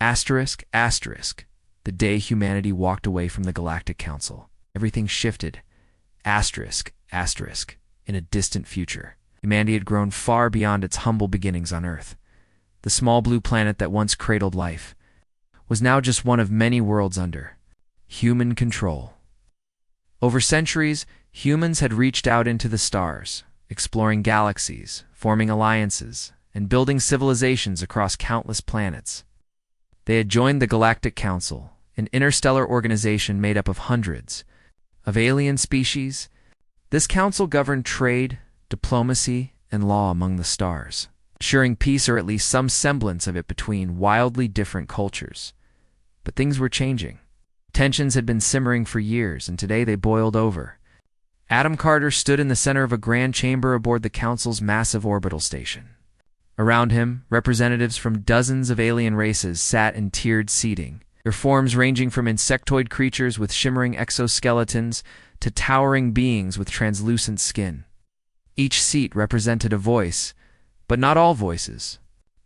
Asterisk, asterisk. The day humanity walked away from the Galactic Council, everything shifted. Asterisk, asterisk. In a distant future, humanity had grown far beyond its humble beginnings on Earth. The small blue planet that once cradled life was now just one of many worlds under human control. Over centuries, humans had reached out into the stars, exploring galaxies, forming alliances, and building civilizations across countless planets. They had joined the Galactic Council, an interstellar organization made up of hundreds of alien species. This council governed trade, diplomacy, and law among the stars, ensuring peace or at least some semblance of it between wildly different cultures. But things were changing. Tensions had been simmering for years, and today they boiled over. Adam Carter stood in the center of a grand chamber aboard the Council's massive orbital station. Around him, representatives from dozens of alien races sat in tiered seating, their forms ranging from insectoid creatures with shimmering exoskeletons to towering beings with translucent skin. Each seat represented a voice, but not all voices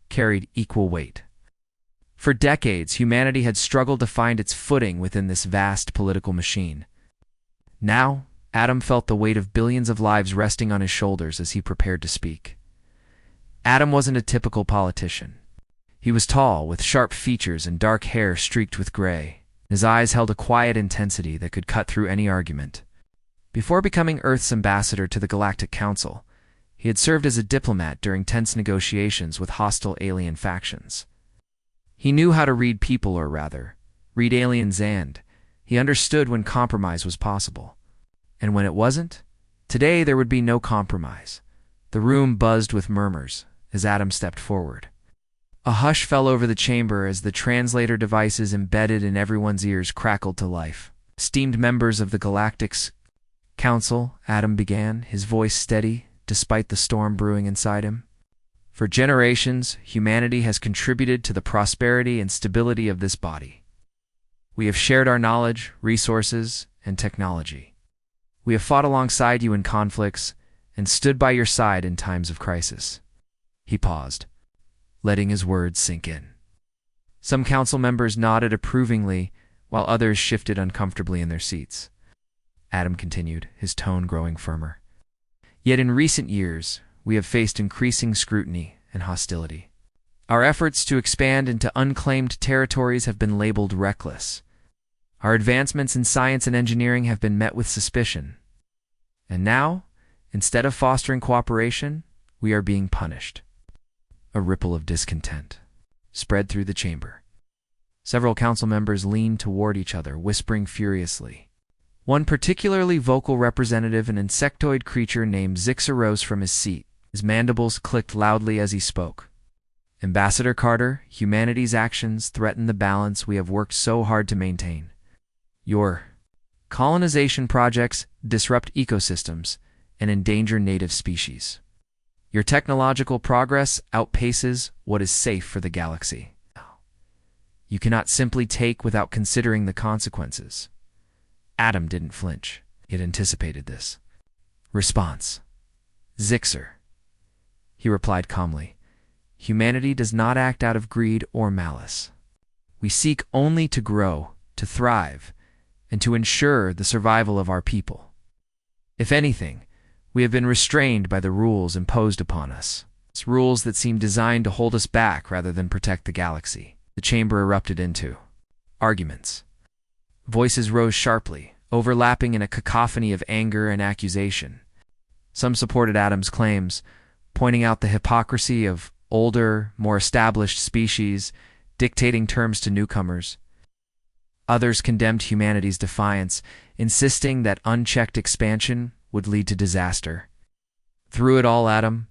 carried equal weight. For decades, humanity had struggled to find its footing within this vast political machine. Now, Adam felt the weight of billions of lives resting on his shoulders as he prepared to speak. Adam wasn't a typical politician. He was tall, with sharp features and dark hair streaked with gray. His eyes held a quiet intensity that could cut through any argument. Before becoming Earth's ambassador to the Galactic Council, he had served as a diplomat during tense negotiations with hostile alien factions. He knew how to read people, or rather, read aliens, and he understood when compromise was possible. And when it wasn't, today there would be no compromise. The room buzzed with murmurs as Adam stepped forward. A hush fell over the chamber as the translator devices embedded in everyone's ears crackled to life. Esteemed members of the Galactic's Council, Adam began, his voice steady despite the storm brewing inside him. For generations, humanity has contributed to the prosperity and stability of this body. We have shared our knowledge, resources, and technology. We have fought alongside you in conflicts and stood by your side in times of crisis. He paused, letting his words sink in. Some council members nodded approvingly, while others shifted uncomfortably in their seats. Adam continued, his tone growing firmer. Yet in recent years, we have faced increasing scrutiny and hostility. Our efforts to expand into unclaimed territories have been labeled reckless. Our advancements in science and engineering have been met with suspicion. And now, instead of fostering cooperation, we are being punished. A ripple of discontent spread through the chamber. Several council members leaned toward each other, whispering furiously. One particularly vocal representative, an insectoid creature named Zixer, rose from his seat. His mandibles clicked loudly as he spoke. Ambassador Carter, humanity's actions threaten the balance we have worked so hard to maintain. Your colonization projects disrupt ecosystems and endanger native species. Your technological progress outpaces what is safe for the galaxy. You cannot simply take without considering the consequences. Adam didn't flinch. He had anticipated this. Response. Zixer. He replied calmly. Humanity does not act out of greed or malice. We seek only to grow, to thrive, and to ensure the survival of our people. If anything, we have been restrained by the rules imposed upon us. It's rules that seem designed to hold us back rather than protect the galaxy. The chamber erupted into arguments. Voices rose sharply, overlapping in a cacophony of anger and accusation. Some supported Adam's claims, pointing out the hypocrisy of older, more established species dictating terms to newcomers. Others condemned humanity's defiance, insisting that unchecked expansion would lead to disaster. Through it all, Adam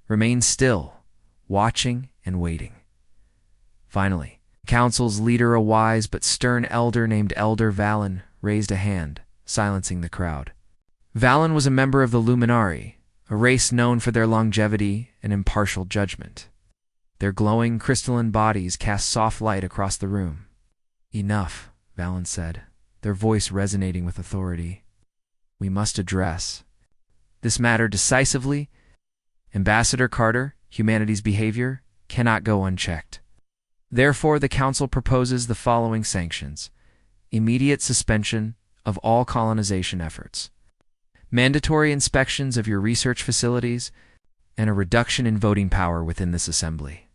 remained still, watching and waiting. Finally, the council's leader, a wise but stern elder named Elder Valen, raised a hand, silencing the crowd. Valen was a member of the Luminari, a race known for their longevity and impartial judgment. Their glowing crystalline bodies cast soft light across the room. Enough, Valen said, their voice resonating with authority. We must address this matter decisively. Ambassador Carter, humanity's behavior cannot go unchecked. Therefore, the Council proposes the following sanctions: immediate suspension of all colonization efforts, mandatory inspections of your research facilities, and a reduction in voting power within this assembly.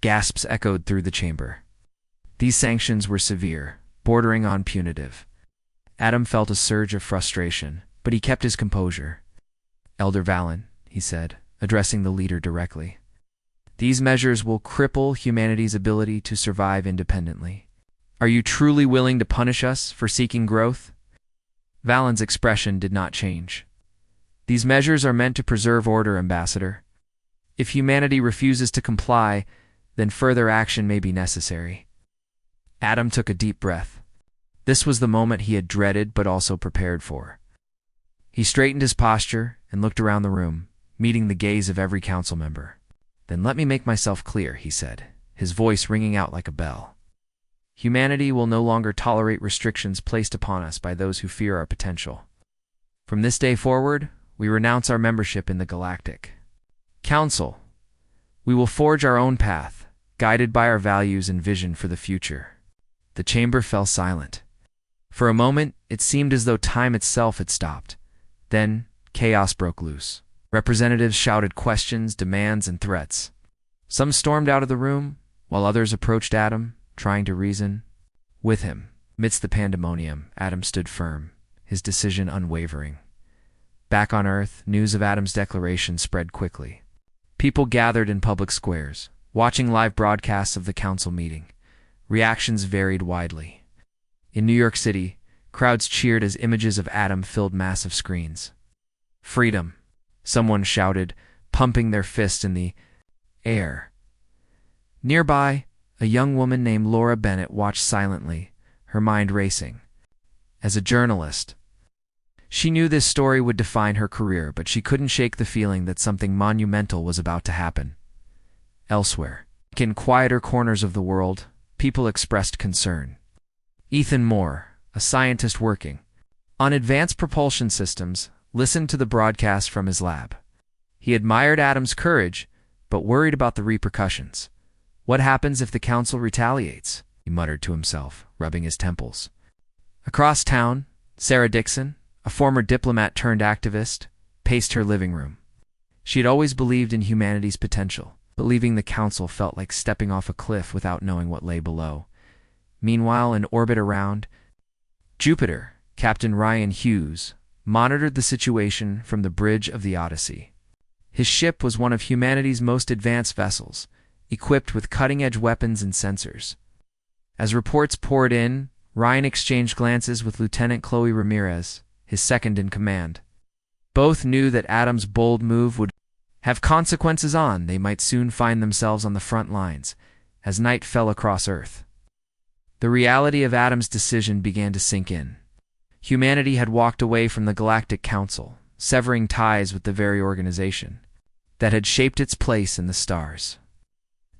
Gasps echoed through the chamber. These sanctions were severe, bordering on punitive. Adam felt a surge of frustration, but he kept his composure. "Elder Valen," he said, addressing the leader directly, "these measures will cripple humanity's ability to survive independently. Are you truly willing to punish us for seeking growth?" Valen's expression did not change. "These measures are meant to preserve order, Ambassador. If humanity refuses to comply, then further action may be necessary." Adam took a deep breath. This was the moment he had dreaded but also prepared for. He straightened his posture and looked around the room, meeting the gaze of every council member. "Then let me make myself clear," he said, his voice ringing out like a bell. "Humanity will no longer tolerate restrictions placed upon us by those who fear our potential. From this day forward, we renounce our membership in the Galactic Council. We will forge our own path, guided by our values and vision for the future." The chamber fell silent. For a moment, it seemed as though time itself had stopped. Then, chaos broke loose. Representatives shouted questions, demands, and threats. Some stormed out of the room, while others approached Adam, trying to reason with him. Amidst the pandemonium, Adam stood firm, his decision unwavering. Back on Earth, news of Adam's declaration spread quickly. People gathered in public squares, watching live broadcasts of the council meeting. Reactions varied widely. In New York City, crowds cheered as images of Adam filled massive screens. "Freedom!" someone shouted, pumping their fist in the air. Nearby, a young woman named Laura Bennett watched silently, her mind racing. As a journalist, she knew this story would define her career, but she couldn't shake the feeling that something monumental was about to happen. Elsewhere, in quieter corners of the world, people expressed concern. Ethan Moore, a scientist working on advanced propulsion systems, listened to the broadcast from his lab. He admired Adam's courage, but worried about the repercussions. "What happens if the council retaliates?" he muttered to himself, rubbing his temples. Across town, Sarah Dixon, a former diplomat turned activist, paced her living room. She had always believed in humanity's potential, but leaving the council felt like stepping off a cliff without knowing what lay below. Meanwhile, in orbit around Jupiter, Captain Ryan Hughes monitored the situation from the bridge of the Odyssey. His ship was one of humanity's most advanced vessels, equipped with cutting-edge weapons and sensors. As reports poured in, Ryan exchanged glances with Lieutenant Chloe Ramirez, his second-in-command. Both knew that Adam's bold move would have consequences on. They might soon find themselves on the front lines, as night fell across Earth. The reality of Adam's decision began to sink in. Humanity had walked away from the Galactic Council, severing ties with the very organization that had shaped its place in the stars.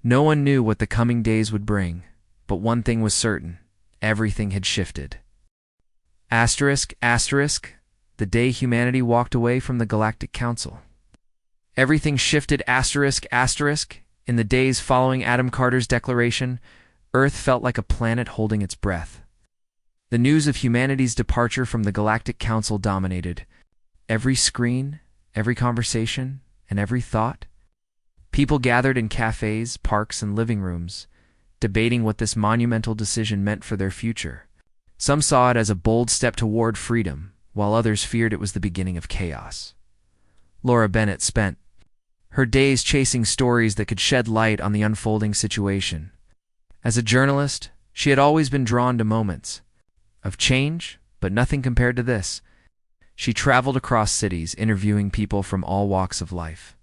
No one knew what the coming days would bring, but one thing was certain: everything had shifted. Asterisk, asterisk, the day humanity walked away from the Galactic Council. Everything shifted, asterisk, asterisk. In the days following Adam Carter's declaration, Earth felt like a planet holding its breath. The news of humanity's departure from the Galactic Council dominated every screen, every conversation, and every thought. People gathered in cafes, parks, and living rooms, debating what this monumental decision meant for their future. Some saw it as a bold step toward freedom, while others feared it was the beginning of chaos. Laura Bennett spent her days chasing stories that could shed light on the unfolding situation. As a journalist, she had always been drawn to moments of change, but nothing compared to this. She traveled across cities, interviewing people from all walks of life.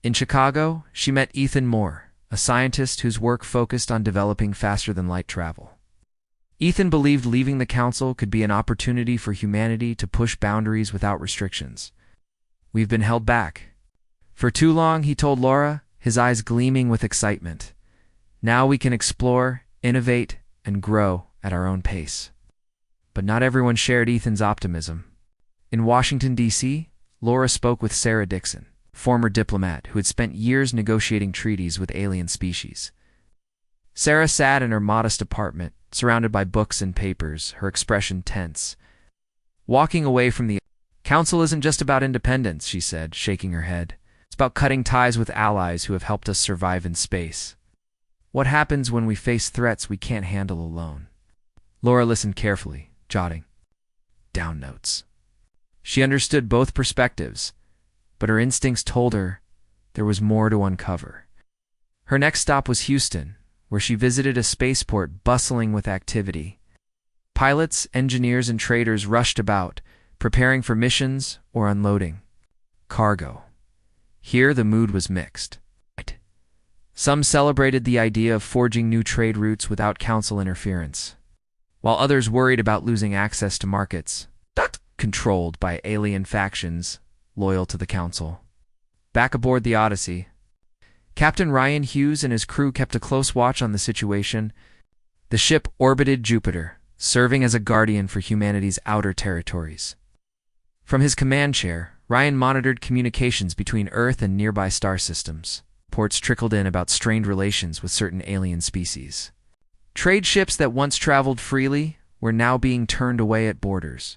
In Chicago, she met Ethan Moore, a scientist whose work focused on developing faster-than-light travel. Ethan believed leaving the council could be an opportunity for humanity to push boundaries without restrictions. "We've been held back for too long," he told Laura, his eyes gleaming with excitement. "Now we can explore, innovate, and grow at our own pace." But not everyone shared Ethan's optimism. In Washington, D.C., Laura spoke with Sarah Dixon, former diplomat who had spent years negotiating treaties with alien species. Sarah sat in her modest apartment, surrounded by books and papers, her expression tense. Walking away from the council isn't just about independence, she said, shaking her head. It's about cutting ties with allies who have helped us survive in space. What happens when we face threats we can't handle alone? Laura listened carefully, jotting down notes. She understood both perspectives, but her instincts told her there was more to uncover. Her next stop was Houston, where she visited a spaceport bustling with activity. Pilots, engineers, and traders rushed about, preparing for missions or unloading cargo. Here the mood was mixed. Some celebrated the idea of forging new trade routes without council interference, while others worried about losing access to markets controlled by alien factions loyal to the council. Back aboard the Odyssey, Captain Ryan Hughes and his crew kept a close watch on the situation. The ship orbited Jupiter, serving as a guardian for humanity's outer territories. From his command chair, Ryan monitored communications between Earth and nearby star systems. Reports trickled in about strained relations with certain alien species. Trade ships that once traveled freely were now being turned away at borders.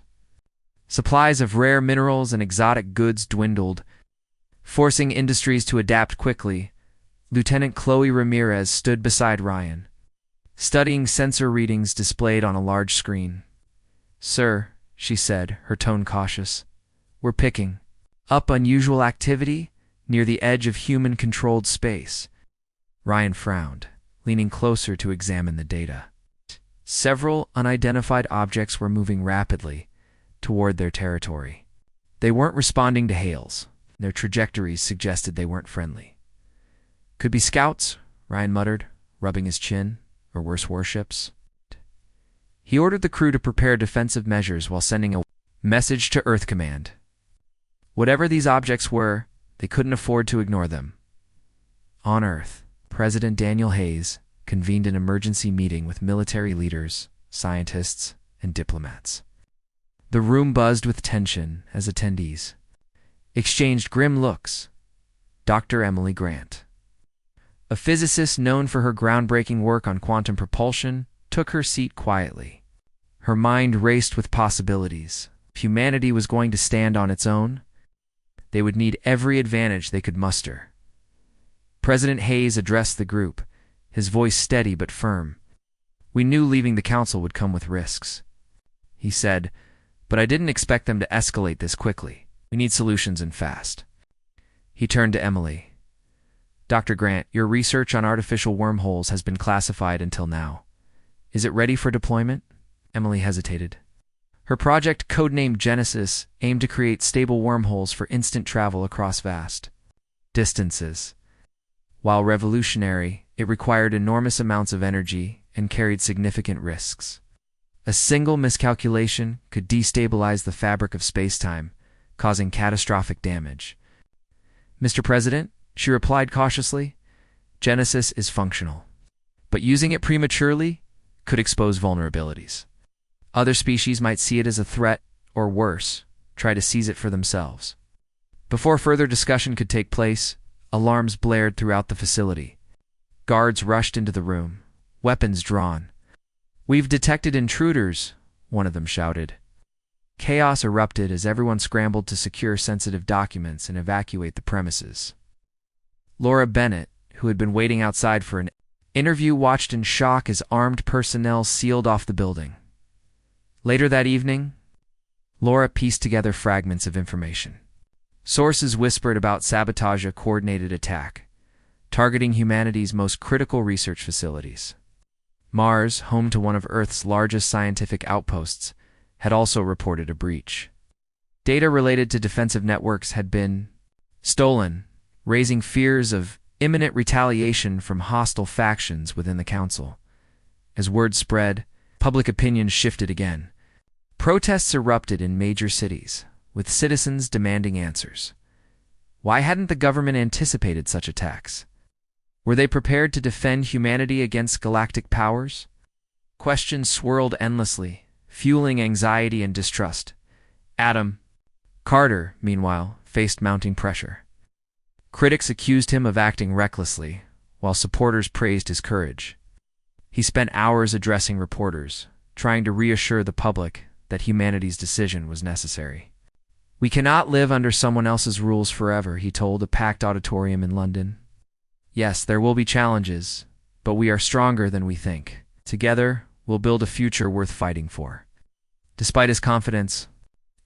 Supplies of rare minerals and exotic goods dwindled, forcing industries to adapt quickly. Lieutenant Chloe Ramirez stood beside Ryan, studying sensor readings displayed on a large screen. "Sir," she said, her tone cautious, "we're picking up unusual activity near the edge of human-controlled space." Ryan frowned, leaning closer to examine the data. Several unidentified objects were moving rapidly toward their territory. They weren't responding to hails. Their trajectories suggested they weren't friendly. "Could be scouts," Ryan muttered, rubbing his chin, "or worse, warships." He ordered the crew to prepare defensive measures while sending a message to Earth Command. Whatever these objects were, they couldn't afford to ignore them. On Earth, President Daniel Hayes convened an emergency meeting with military leaders, scientists, and diplomats. The room buzzed with tension as attendees exchanged grim looks. Dr. Emily Grant, a physicist known for her groundbreaking work on quantum propulsion, took her seat quietly. Her mind raced with possibilities. If humanity was going to stand on its own, they would need every advantage they could muster. President Hayes addressed the group, his voice steady but firm. "We knew leaving the council would come with risks," he said, "but I didn't expect them to escalate this quickly. We need solutions and fast." He turned to Emily. "Dr. Grant, your research on artificial wormholes has been classified until now. Is it ready for deployment?" Emily hesitated. Her project, codenamed Genesis, aimed to create stable wormholes for instant travel across vast distances. While revolutionary, it required enormous amounts of energy and carried significant risks. A single miscalculation could destabilize the fabric of space-time, causing catastrophic damage. "Mr. President," she replied cautiously, "Genesis is functional, but using it prematurely could expose vulnerabilities. Other species might see it as a threat, or worse, try to seize it for themselves." Before further discussion could take place, alarms blared throughout the facility. Guards rushed into the room, weapons drawn. "We've detected intruders," one of them shouted. Chaos erupted as everyone scrambled to secure sensitive documents and evacuate the premises. Laura Bennett, who had been waiting outside for an interview, watched in shock as armed personnel sealed off the building. Later that evening, Laura pieced together fragments of information. Sources whispered about sabotage, a coordinated attack, targeting humanity's most critical research facilities. Mars, home to one of Earth's largest scientific outposts, had also reported a breach. Data related to defensive networks had been stolen, raising fears of imminent retaliation from hostile factions within the council. As word spread, public opinion shifted again. Protests erupted in major cities, with citizens demanding answers. Why hadn't the government anticipated such attacks? Were they prepared to defend humanity against galactic powers? Questions swirled endlessly, fueling anxiety and distrust. Adam Carter, meanwhile, faced mounting pressure. Critics accused him of acting recklessly, while supporters praised his courage. He spent hours addressing reporters, trying to reassure the public that humanity's decision was necessary. "We cannot live under someone else's rules forever," he told a packed auditorium in London. "Yes, there will be challenges, but we are stronger than we think. Together, we'll build a future worth fighting for." Despite his confidence,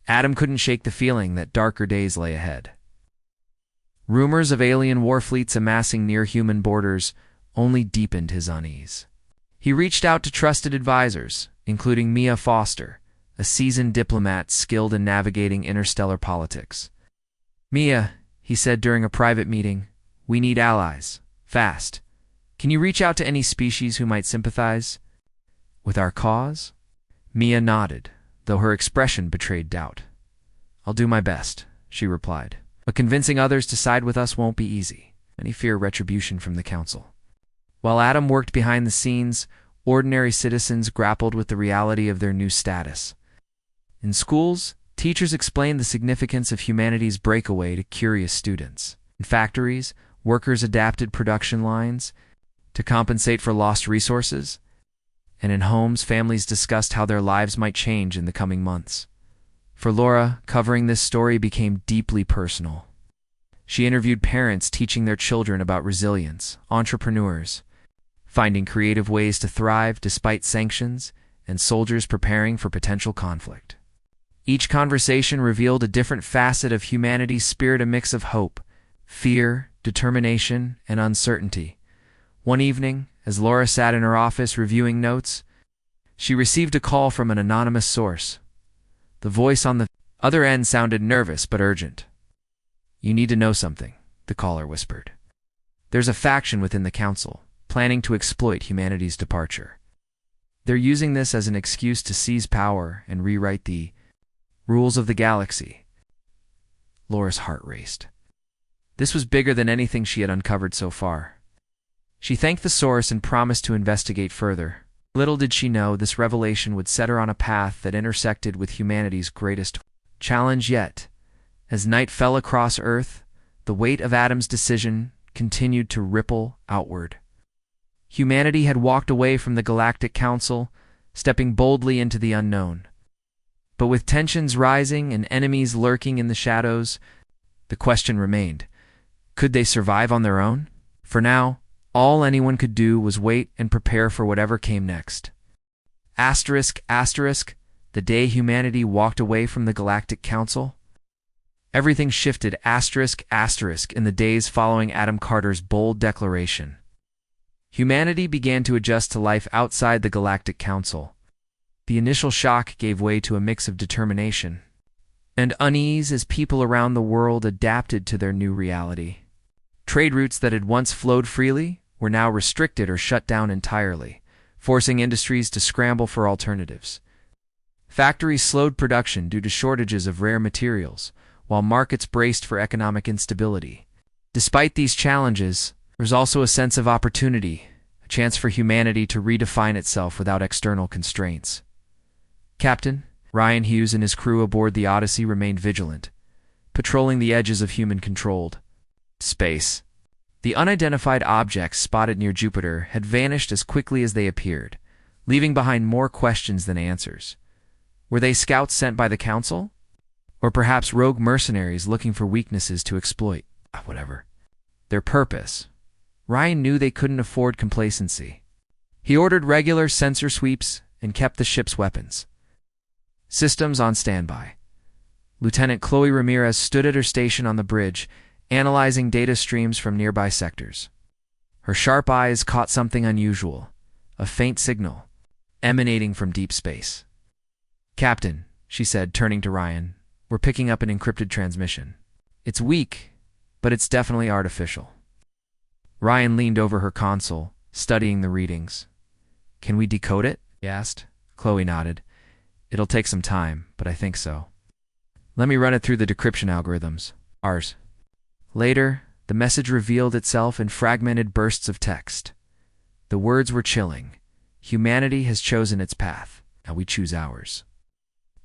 Adam couldn't shake the feeling that darker days lay ahead. Rumors of alien war fleets amassing near human borders only deepened his unease. He reached out to trusted advisors, including Mia Foster, a seasoned diplomat skilled in navigating interstellar politics. "Mia," he said during a private meeting, "we need allies. Fast. Can you reach out to any species who might sympathize with our cause?" Mia nodded, though her expression betrayed doubt. "I'll do my best," she replied. "But convincing others to side with us won't be easy. Many fear retribution from the Council." While Adam worked behind the scenes, ordinary citizens grappled with the reality of their new status. In schools, teachers explained the significance of humanity's breakaway to curious students. In factories, workers adapted production lines to compensate for lost resources. And in homes, families discussed how their lives might change in the coming months. For Laura, covering this story became deeply personal. She interviewed parents teaching their children about resilience, entrepreneurs finding creative ways to thrive despite sanctions, and soldiers preparing for potential conflict. Each conversation revealed a different facet of humanity's spirit, a mix of hope, fear, determination, and uncertainty. One evening, as Laura sat in her office reviewing notes, she received a call from an anonymous source. The voice on the other end sounded nervous but urgent. "You need to know something," the caller whispered. "There's a faction within the Council, planning to exploit humanity's departure. They're using this as an excuse to seize power and rewrite the rules of the galaxy." Laura's heart raced. This was bigger than anything she had uncovered so far. She thanked the source and promised to investigate further. Little did she know this revelation would set her on a path that intersected with humanity's greatest challenge yet. As night fell across Earth, the weight of Adam's decision continued to ripple outward. Humanity had walked away from the Galactic Council, stepping boldly into the unknown. But with tensions rising and enemies lurking in the shadows, the question remained, could they survive on their own? For now, all anyone could do was wait and prepare for whatever came next. Asterisk, asterisk, the day humanity walked away from the Galactic Council. Everything shifted asterisk, asterisk in the days following Adam Carter's bold declaration. Humanity began to adjust to life outside the Galactic Council. The initial shock gave way to a mix of determination and unease as people around the world adapted to their new reality. Trade routes that had once flowed freely were now restricted or shut down entirely, forcing industries to scramble for alternatives. Factories slowed production due to shortages of rare materials, while markets braced for economic instability. Despite these challenges, there was also a sense of opportunity, a chance for humanity to redefine itself without external constraints. Captain Ryan Hughes and his crew aboard the Odyssey remained vigilant, patrolling the edges of human-controlled space. The unidentified objects spotted near Jupiter had vanished as quickly as they appeared, leaving behind more questions than answers. Were they scouts sent by the Council? Or perhaps rogue mercenaries looking for weaknesses to exploit? Whatever their purpose, Ryan knew they couldn't afford complacency. He ordered regular sensor sweeps and kept the ship's weapons systems on standby. Lieutenant Chloe Ramirez stood at her station on the bridge, analyzing data streams from nearby sectors. Her sharp eyes caught something unusual, a faint signal emanating from deep space. "Captain," she said, turning to Ryan, "we're picking up an encrypted transmission. It's weak, but it's definitely artificial." Ryan leaned over her console, studying the readings. "Can we decode it?" he asked. Chloe nodded. "It'll take some time, but I think so. Let me run it through the decryption algorithms. Ours." Later, the message revealed itself in fragmented bursts of text. The words were chilling. "Humanity has chosen its path. Now we choose ours."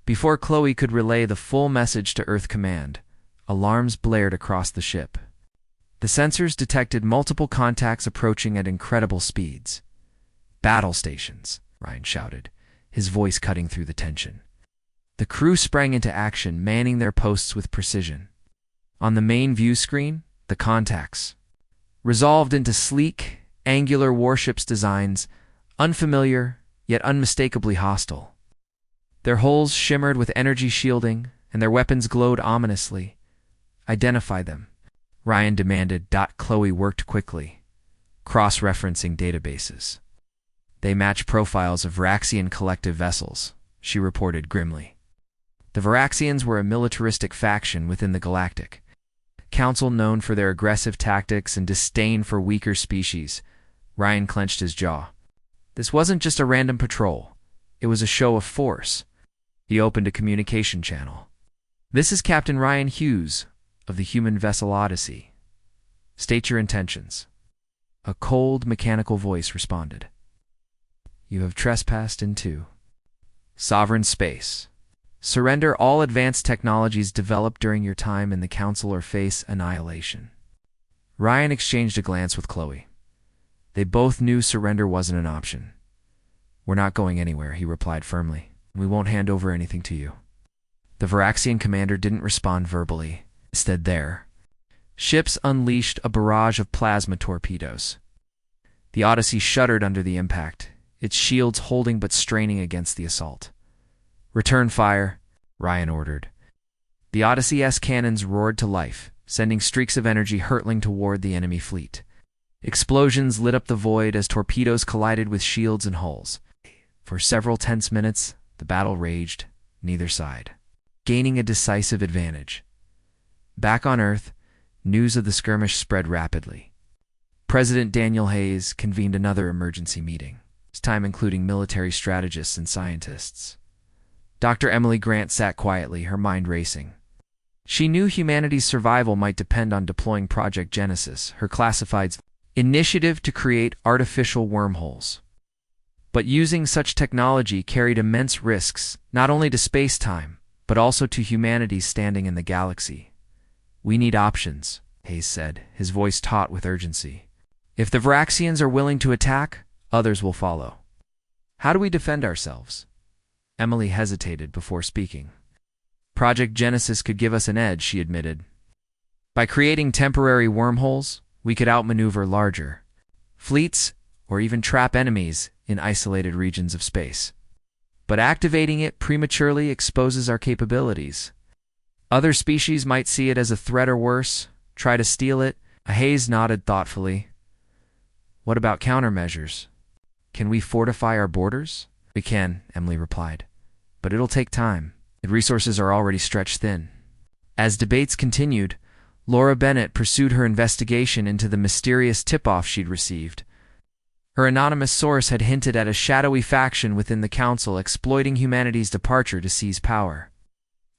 Before Chloe could relay the full message to Earth Command, alarms blared across the ship. The sensors detected multiple contacts approaching at incredible speeds. Battle stations, Ryan shouted, his voice cutting through the tension. The crew sprang into action, manning their posts with precision. On the main view screen, the contacts, resolved into sleek, angular warships designs, unfamiliar, yet unmistakably hostile. Their hulls shimmered with energy shielding, and their weapons glowed ominously. Identify them, Ryan demanded. Chloe worked quickly, cross-referencing databases. They match profiles of Varaxian collective vessels, she reported grimly. The Varaxians were a militaristic faction within the Galactic Council known for their aggressive tactics and disdain for weaker species. Ryan clenched his jaw. This wasn't just a random patrol. It was a show of force. He opened a communication channel. This is Captain Ryan Hughes of the human vessel Odyssey. State your intentions. A cold, mechanical voice responded. You have trespassed into sovereign space. Surrender all advanced technologies developed during your time in the Council or face annihilation. Ryan exchanged a glance with Chloe. They both knew surrender wasn't an option. We're not going anywhere, he replied firmly. We won't hand over anything to you. The Varaxian commander didn't respond verbally. Instead, their ships unleashed a barrage of plasma torpedoes. The Odyssey shuddered under the impact, its shields holding but straining against the assault. Return fire, Ryan ordered. The Odyssey's cannons roared to life, sending streaks of energy hurtling toward the enemy fleet. Explosions lit up the void as torpedoes collided with shields and hulls. For several tense minutes, the battle raged, neither side gaining a decisive advantage. Back on Earth, news of the skirmish spread rapidly. President Daniel Hayes convened another emergency meeting, this time including military strategists and scientists. Dr. Emily Grant sat quietly, her mind racing. She knew humanity's survival might depend on deploying Project Genesis, her classified initiative to create artificial wormholes. But using such technology carried immense risks, not only to space-time, but also to humanity's standing in the galaxy. We need options, Hayes said, his voice taut with urgency. If the Varaxians are willing to attack, others will follow. How do we defend ourselves? Emily hesitated before speaking. Project Genesis could give us an edge, she admitted. By creating temporary wormholes, we could outmaneuver larger fleets or even trap enemies in isolated regions of space. But activating it prematurely exposes our capabilities. Other species might see it as a threat or worse, try to steal it. Hayes nodded thoughtfully. What about countermeasures? Can we fortify our borders? We can, Emily replied. But it'll take time. The resources are already stretched thin. As debates continued, Laura Bennett pursued her investigation into the mysterious tip-off she'd received. Her anonymous source had hinted at a shadowy faction within the Council exploiting humanity's departure to seize power.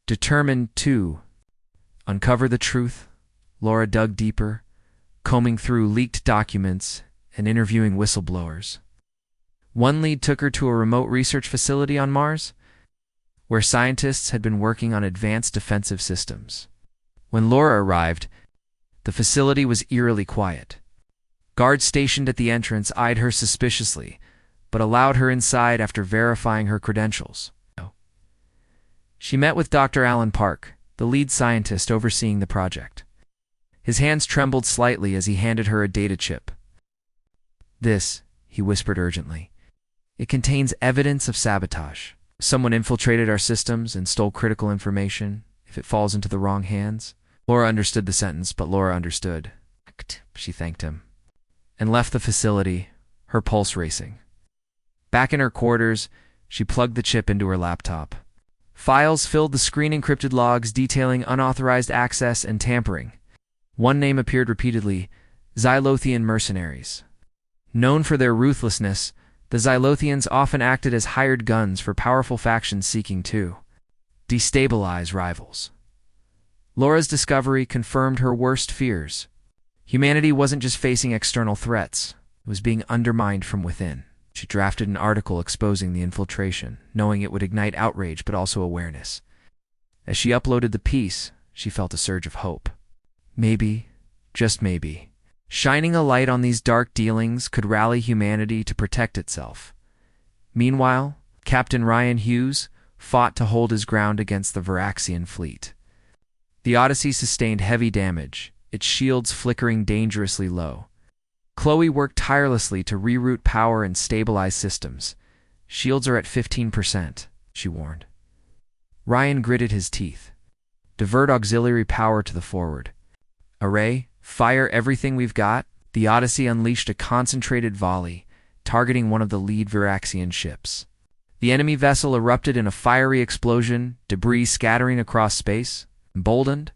Determined to uncover the truth, Laura dug deeper, combing through leaked documents and interviewing whistleblowers. One lead took her to a remote research facility on Mars, where scientists had been working on advanced defensive systems. When Laura arrived, the facility was eerily quiet. Guards stationed at the entrance eyed her suspiciously, but allowed her inside after verifying her credentials. She met with Dr. Alan Park, the lead scientist overseeing the project. His hands trembled slightly as he handed her a data chip. This, he whispered urgently. It contains evidence of sabotage. Someone infiltrated our systems and stole critical information. If it falls into the wrong hands. Laura understood the sentence, but Laura understood. She thanked him and left the facility, her pulse racing. Back in her quarters, she plugged the chip into her laptop. Files filled the screen-encrypted logs detailing unauthorized access and tampering. One name appeared repeatedly, Xylothian mercenaries. Known for their ruthlessness, the Xylothians often acted as hired guns for powerful factions seeking to destabilize rivals. Laura's discovery confirmed her worst fears. Humanity wasn't just facing external threats, it was being undermined from within. She drafted an article exposing the infiltration, knowing it would ignite outrage but also awareness. As she uploaded the piece, she felt a surge of hope. Maybe, just maybe, Shining a light on these dark dealings could rally humanity to protect itself. Meanwhile, Captain Ryan Hughes fought to hold his ground against the Varaxian fleet. The Odyssey sustained heavy damage, its shields flickering dangerously low. Chloe worked tirelessly to reroute power and stabilize systems. "Shields are at 15%, she warned. Ryan gritted his teeth. "Divert auxiliary power to the forward. Array, fire everything we've got." The Odyssey unleashed a concentrated volley, targeting one of the lead Varaxian ships. The enemy vessel erupted in a fiery explosion, debris scattering across space. Emboldened,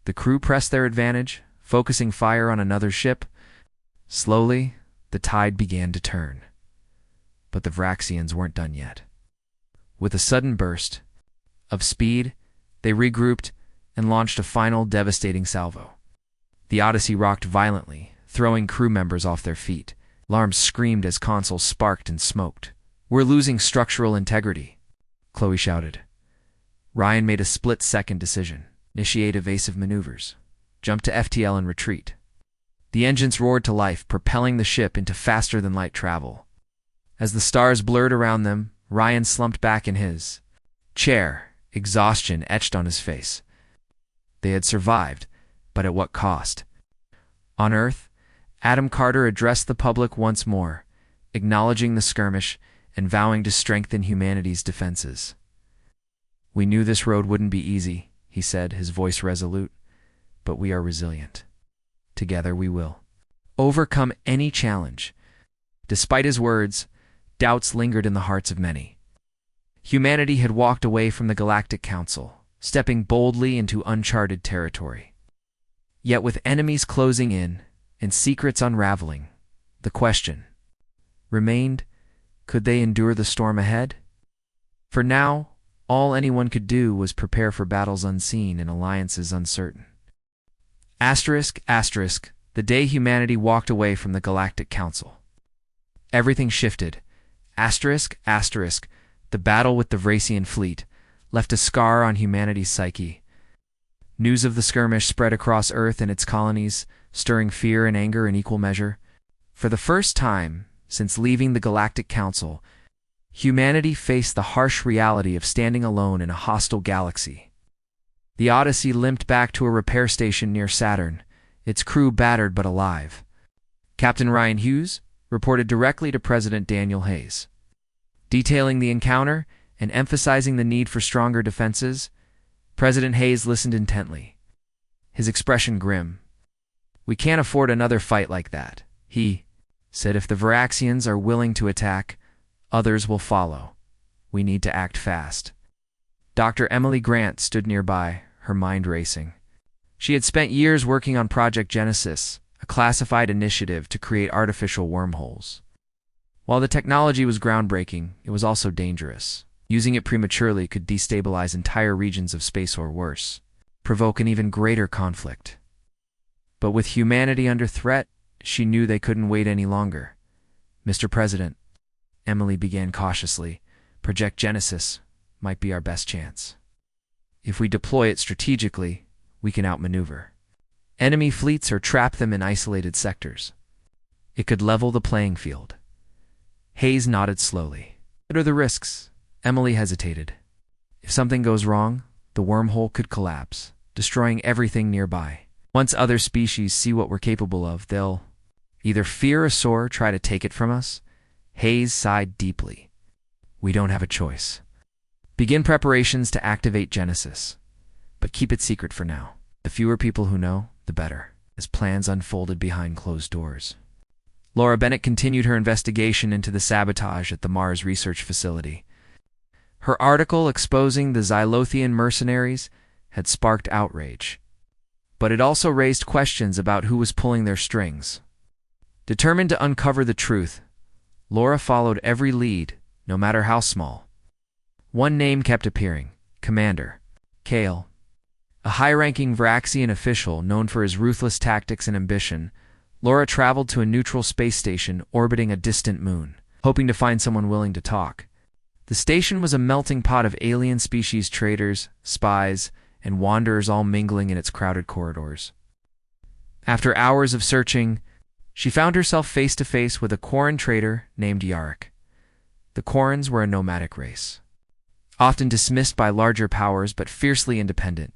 the crew pressed their advantage, focusing fire on another ship. Slowly, the tide began to turn. But the Varaxians weren't done yet. With a sudden burst of speed, they regrouped and launched a final devastating salvo. The Odyssey rocked violently, throwing crew members off their feet. Alarms screamed as consoles sparked and smoked. "We're losing structural integrity," Chloe shouted. Ryan made a split-second decision. Initiate evasive maneuvers. Jump to FTL and retreat. The engines roared to life, propelling the ship into faster-than-light travel. As the stars blurred around them, Ryan slumped back in his chair, exhaustion etched on his face. They had survived, but at what cost? On Earth, Adam Carter addressed the public once more, acknowledging the skirmish and vowing to strengthen humanity's defenses. "We knew this road wouldn't be easy," he said, his voice resolute, "but we are resilient. Together we will overcome any challenge." Despite his words, doubts lingered in the hearts of many. Humanity had walked away from the Galactic Council, stepping boldly into uncharted territory. Yet with enemies closing in and secrets unraveling, the question remained, could they endure the storm ahead? For now, all anyone could do was prepare for battles unseen and alliances uncertain. The day humanity walked away from the Galactic Council. Everything shifted. The battle with the Vracian fleet left a scar on humanity's psyche. News of the skirmish spread across Earth and its colonies, stirring fear and anger in equal measure. For the first time since leaving the Galactic Council, humanity faced the harsh reality of standing alone in a hostile galaxy. The Odyssey limped back to a repair station near Saturn, its crew battered but alive. Captain Ryan Hughes reported directly to President Daniel Hayes. Detailing the encounter and emphasizing the need for stronger defenses, President Hayes listened intently, his expression grim. "We can't afford another fight like that," he said. "If the Varaxians are willing to attack, others will follow. We need to act fast." Dr. Emily Grant stood nearby, her mind racing. She had spent years working on Project Genesis, a classified initiative to create artificial wormholes. While the technology was groundbreaking, it was also dangerous. Using it prematurely could destabilize entire regions of space or worse, provoke an even greater conflict. But with humanity under threat, she knew they couldn't wait any longer. "Mr. President," Emily began cautiously, "Project Genesis might be our best chance. If we deploy it strategically, we can outmaneuver enemy fleets or trap them in isolated sectors. It could level the playing field." Hayes nodded slowly. "What are the risks?" Emily hesitated. "If something goes wrong, the wormhole could collapse, destroying everything nearby. Once other species see what we're capable of, they'll either fear us or try to take it from us." Hayes sighed deeply. "We don't have a choice. Begin preparations to activate Genesis, but keep it secret for now. The fewer people who know, the better," as plans unfolded behind closed doors. Laura Bennett continued her investigation into the sabotage at the Mars Research Facility. Her article exposing the Xylothian mercenaries had sparked outrage, but it also raised questions about who was pulling their strings. Determined to uncover the truth, Laura followed every lead, no matter how small. One name kept appearing: Commander Kale. A high-ranking Varaxian official known for his ruthless tactics and ambition. Laura traveled to a neutral space station orbiting a distant moon, hoping to find someone willing to talk. The station was a melting pot of alien species traders, spies, and wanderers all mingling in its crowded corridors. After hours of searching, She found herself face to face with a Quarren trader named Yarrick. The Quarrens were a nomadic race, often dismissed by larger powers but fiercely independent.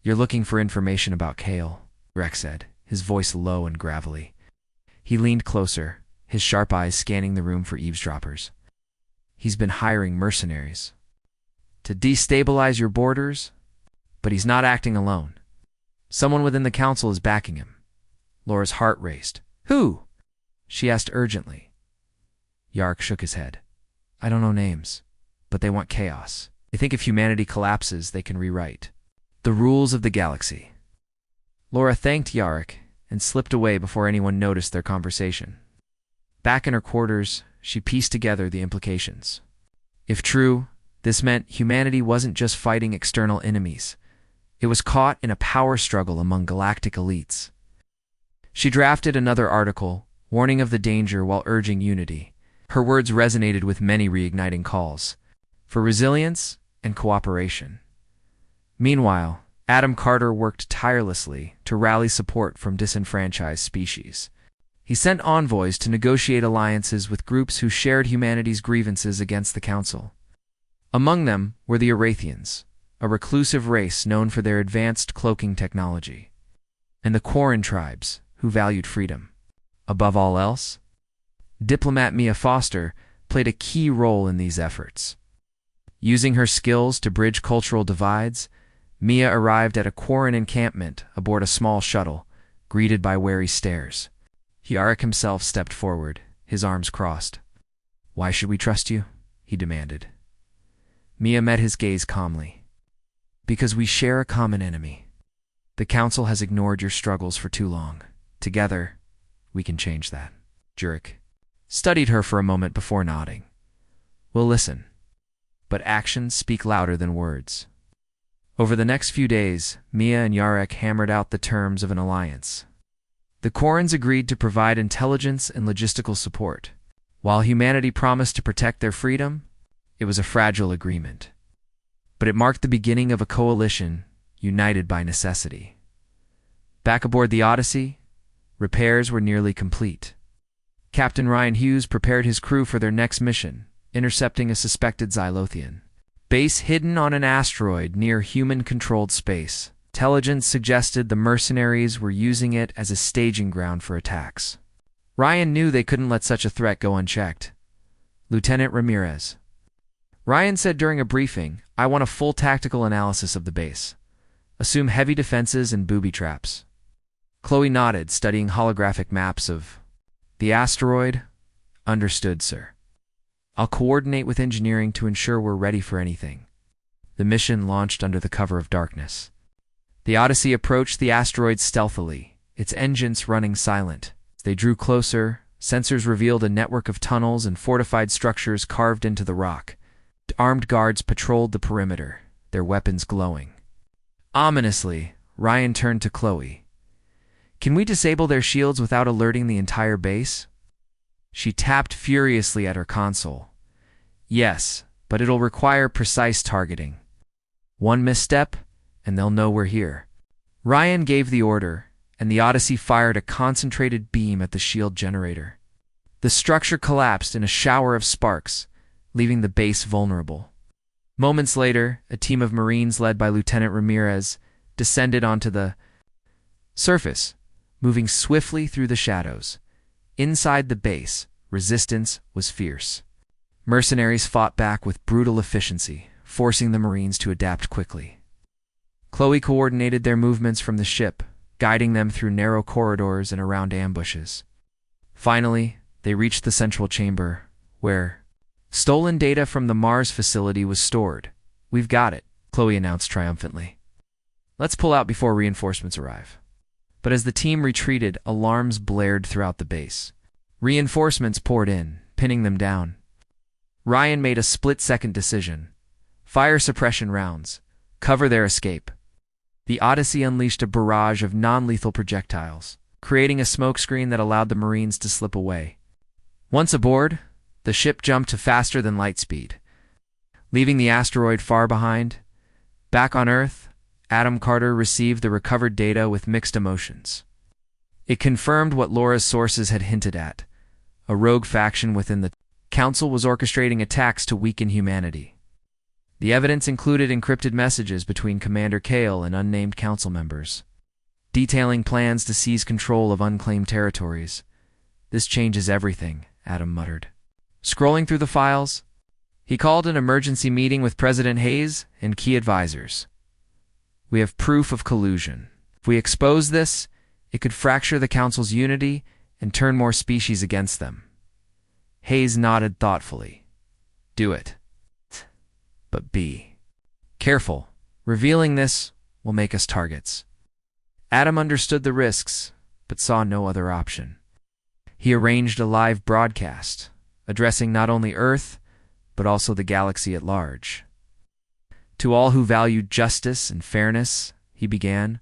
"You're looking for information about Kale," Rex said, his voice low and gravelly. He leaned closer, his sharp eyes scanning the room for eavesdroppers. "He's been hiring mercenaries to destabilize your borders, but he's not acting alone. Someone within the council is backing him." Laura's heart raced. "Who?" she asked urgently. Yarrick shook his head. "I don't know names, but they want chaos. They think if humanity collapses, they can rewrite the rules of the galaxy." Laura thanked Yarrick and slipped away before anyone noticed their conversation. Back in her quarters, she pieced together the implications. If true, this meant humanity wasn't just fighting external enemies. It was caught in a power struggle among galactic elites. She drafted another article, warning of the danger while urging unity. Her words resonated with many, reigniting calls for resilience and cooperation. Meanwhile, Adam Carter worked tirelessly to rally support from disenfranchised species. He sent envoys to negotiate alliances with groups who shared humanity's grievances against the Council. Among them were the Arathians, a reclusive race known for their advanced cloaking technology, and the Quarren tribes, who valued freedom. Above all else, diplomat Mia Foster played a key role in these efforts. Using her skills to bridge cultural divides, Mia arrived at a Quarren encampment aboard a small shuttle, greeted by wary stares. Yarrick himself stepped forward, his arms crossed. "Why should we trust you?" he demanded. Mia met his gaze calmly. "Because we share a common enemy. The Council has ignored your struggles for too long. Together, we can change that." Yarrick studied her for a moment before nodding. "We'll listen, but actions speak louder than words." Over the next few days, Mia and Yarrick hammered out the terms of an alliance. The Quarrens agreed to provide intelligence and logistical support. While humanity promised to protect their freedom, it was a fragile agreement. But it marked the beginning of a coalition united by necessity. Back aboard the Odyssey, repairs were nearly complete. Captain Ryan Hughes prepared his crew for their next mission, intercepting a suspected Xylothian base hidden on an asteroid near human-controlled space. Intelligence suggested the mercenaries were using it as a staging ground for attacks. Ryan knew they couldn't let such a threat go unchecked. "Lieutenant Ramirez," Ryan said during a briefing, "I want a full tactical analysis of the base. Assume heavy defenses and booby traps." Chloe nodded, studying holographic maps of the asteroid. "Understood, sir. I'll coordinate with engineering to ensure we're ready for anything." The mission launched under the cover of darkness. The Odyssey approached the asteroid stealthily, its engines running silent. As they drew closer, sensors revealed a network of tunnels and fortified structures carved into the rock. Armed guards patrolled the perimeter, their weapons glowing. Ominously, Ryan turned to Chloe. "Can we disable their shields without alerting the entire base?" She tapped furiously at her console. "Yes, but it'll require precise targeting. One misstep, and they'll know we're here." Ryan gave the order, and the Odyssey fired a concentrated beam at the shield generator. The structure collapsed in a shower of sparks, leaving the base vulnerable. Moments later, a team of Marines led by Lieutenant Ramirez descended onto the surface, moving swiftly through the shadows. Inside the base, resistance was fierce. Mercenaries fought back with brutal efficiency, forcing the Marines to adapt quickly. Chloe coordinated their movements from the ship, guiding them through narrow corridors and around ambushes. Finally, they reached the central chamber, where stolen data from the Mars facility was stored. "We've got it," Chloe announced triumphantly. "Let's pull out before reinforcements arrive." But as the team retreated, alarms blared throughout the base. Reinforcements poured in, pinning them down. Ryan made a split-second decision. Fire suppression rounds. Cover their escape. The Odyssey unleashed a barrage of non-lethal projectiles, creating a smokescreen that allowed the Marines to slip away. Once aboard, the ship jumped to faster than light speed, leaving the asteroid far behind. Back on Earth, Adam Carter received the recovered data with mixed emotions. It confirmed what Laura's sources had hinted at. A rogue faction within the Council was orchestrating attacks to weaken humanity. The evidence included encrypted messages between Commander Kale and unnamed council members, detailing plans to seize control of unclaimed territories. "This changes everything," Adam muttered. Scrolling through the files, he called an emergency meeting with President Hayes and key advisors. "We have proof of collusion. If we expose this, it could fracture the Council's unity and turn more species against them." Hayes nodded thoughtfully. "Do it. But be careful. Revealing this will make us targets." Adam understood the risks, but saw no other option. He arranged a live broadcast, addressing not only Earth, but also the galaxy at large. "To all who valued justice and fairness," he began,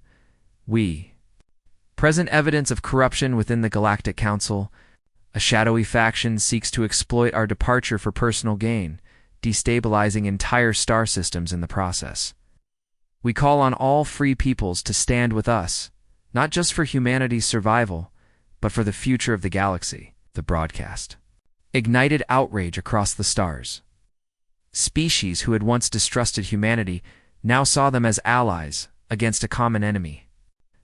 present evidence of corruption within the Galactic Council. A shadowy faction seeks to exploit our departure for personal gain, destabilizing entire star systems in the process. We call on all free peoples to stand with us, not just for humanity's survival, but for the future of the galaxy." The broadcast ignited outrage across the stars. Species who had once distrusted humanity now saw them as allies against a common enemy.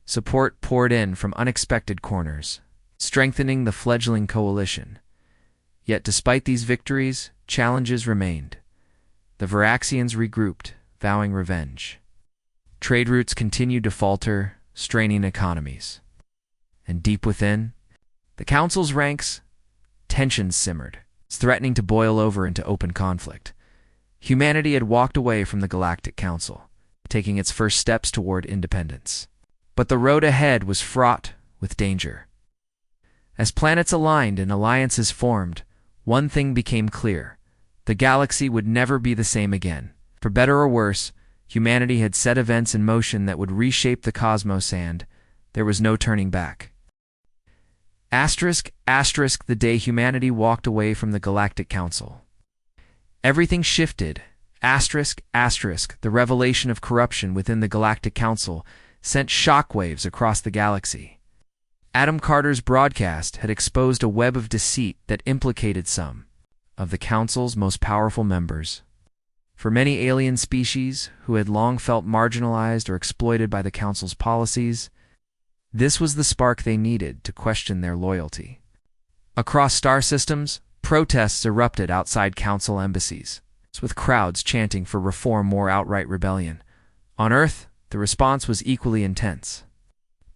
Support poured in from unexpected corners, strengthening the fledgling coalition. Yet despite these victories, challenges remained. The Varaxians regrouped, vowing revenge. Trade routes continued to falter, straining economies. And deep within the Council's ranks, tensions simmered, threatening to boil over into open conflict. Humanity had walked away from the Galactic Council, taking its first steps toward independence. But the road ahead was fraught with danger. As planets aligned and alliances formed, one thing became clear: the galaxy would never be the same again. For better or worse, humanity had set events in motion that would reshape the cosmos, and there was no turning back. The day humanity walked away from the Galactic Council. Everything shifted. The revelation of corruption within the Galactic Council sent shockwaves across the galaxy. Adam Carter's broadcast had exposed a web of deceit that implicated some of the Council's most powerful members. For many alien species who had long felt marginalized or exploited by the Council's policies, this was the spark they needed to question their loyalty. Across star systems, protests erupted outside Council embassies, with crowds chanting for reform or outright rebellion. On Earth, the response was equally intense.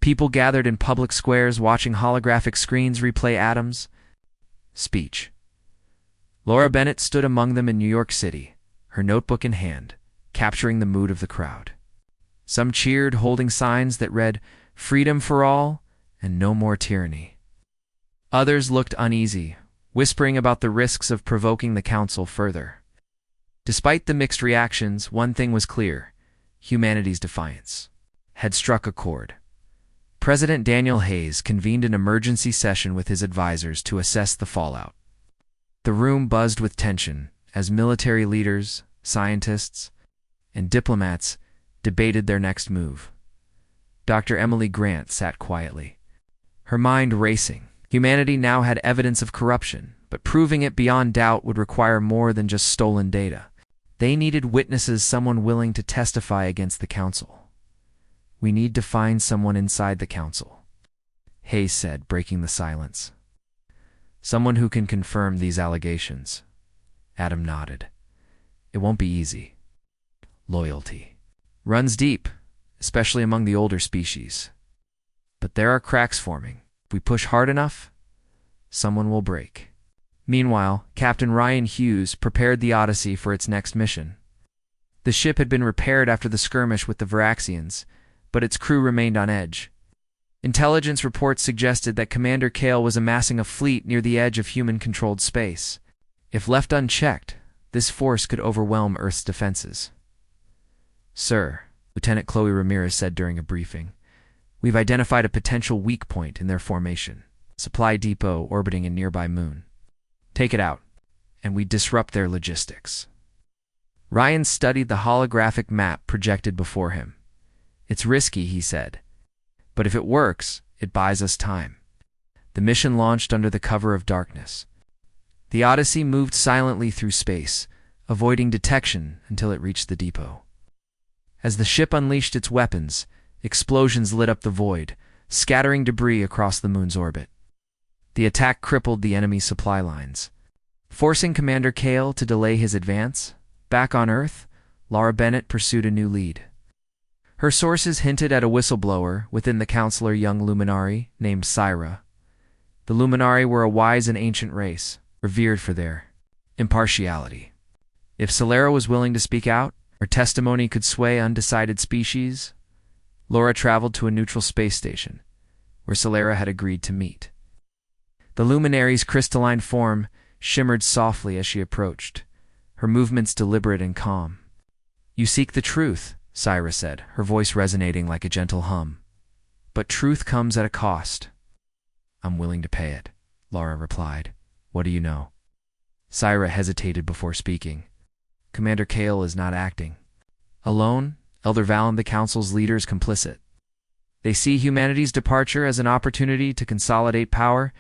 People gathered in public squares watching holographic screens replay Adam's speech. Laura Bennett stood among them in New York City, her notebook in hand, capturing the mood of the crowd. Some cheered, holding signs that read, "Freedom for all" and "No more tyranny." Others looked uneasy, whispering about the risks of provoking the Council further. Despite the mixed reactions, one thing was clear: humanity's defiance had struck a chord. President Daniel Hayes convened an emergency session with his advisors to assess the fallout. The room buzzed with tension as military leaders, scientists, and diplomats debated their next move. Dr. Emily Grant sat quietly, her mind racing. Humanity now had evidence of corruption, but proving it beyond doubt would require more than just stolen data. They needed witnesses, someone willing to testify against the Council. "We need to find someone inside the Council," Hayes said, breaking the silence. "Someone who can confirm these allegations." Adam nodded. "It won't be easy. Loyalty runs deep, especially among the older species. But there are cracks forming. If we push hard enough, someone will break." Meanwhile, Captain Ryan Hughes prepared the Odyssey for its next mission. The ship had been repaired after the skirmish with the Varaxians, but its crew remained on edge. Intelligence reports suggested that Commander Kale was amassing a fleet near the edge of human-controlled space. If left unchecked, this force could overwhelm Earth's defenses. "Sir," Lieutenant Chloe Ramirez said during a briefing, "we've identified a potential weak point in their formation, supply depot orbiting a nearby moon. Take it out, and we disrupt their logistics." Ryan studied the holographic map projected before him. "It's risky," he said, "but if it works, It buys us time. The mission launched under the cover of darkness. The Odyssey moved silently through space, avoiding detection until it reached the depot. As the ship unleashed its weapons, explosions lit up the void, scattering debris across the moon's orbit. The attack crippled the enemy's supply lines, forcing Commander Kale to delay his advance. Back on Earth, Laura Bennett pursued a new lead. Her sources hinted at a whistleblower within the Counselor young Luminari named Syra. The Luminari were a wise and ancient race, revered for their impartiality. If Solera was willing to speak out, her testimony could sway undecided species. Laura traveled to a neutral space station, where Solera had agreed to meet. The Luminary's crystalline form shimmered softly as she approached, her movements deliberate and calm. "You seek the truth," Syra said, her voice resonating like a gentle hum. "But truth comes at a cost." "I'm willing to pay it," Laura replied. "What do you know?" Syra hesitated before speaking. "Commander Kale is not acting alone. Elder Valen, the Council's leader, is complicit. They see humanity's departure as an opportunity to consolidate power.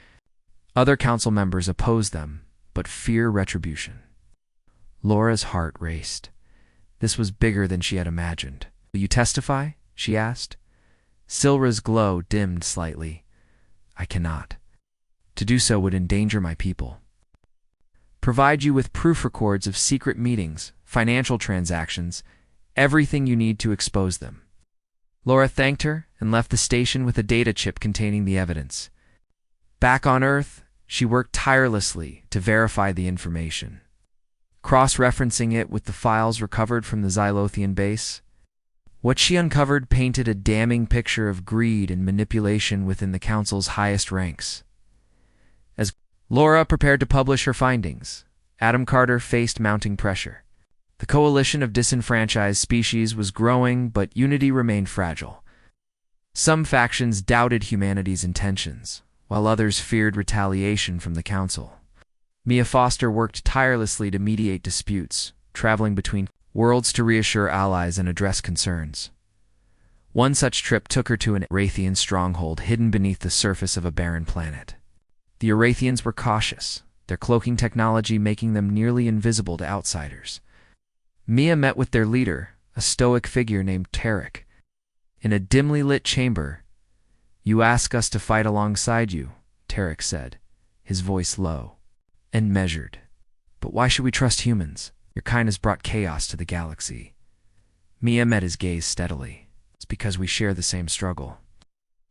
Other Council members oppose them, but fear retribution." Laura's heart raced. This was bigger than she had imagined. "Will you testify?" she asked. Silra's glow dimmed slightly. "I cannot. To do so would endanger my people. Provide you with proof records of secret meetings, financial transactions, everything you need to expose them." Laura thanked her and left the station with a data chip containing the evidence. Back on Earth, she worked tirelessly to verify the information, cross-referencing it with the files recovered from the Xylothian base. What she uncovered painted a damning picture of greed and manipulation within the Council's highest ranks. As Laura prepared to publish her findings, Adam Carter faced mounting pressure. The coalition of disenfranchised species was growing, but unity remained fragile. Some factions doubted humanity's intentions, while others feared retaliation from the Council. Mia Foster worked tirelessly to mediate disputes, traveling between worlds to reassure allies and address concerns. One such trip took her to an Erathian stronghold hidden beneath the surface of a barren planet. The Erathians were cautious, their cloaking technology making them nearly invisible to outsiders. Mia met with their leader, a stoic figure named Tarek. In a dimly lit chamber, "You ask us to fight alongside you," Tarek said, his voice low and measured. "But why should we trust humans? Your kind has brought chaos to the galaxy." Mia met his gaze steadily. "It's because we share the same struggle.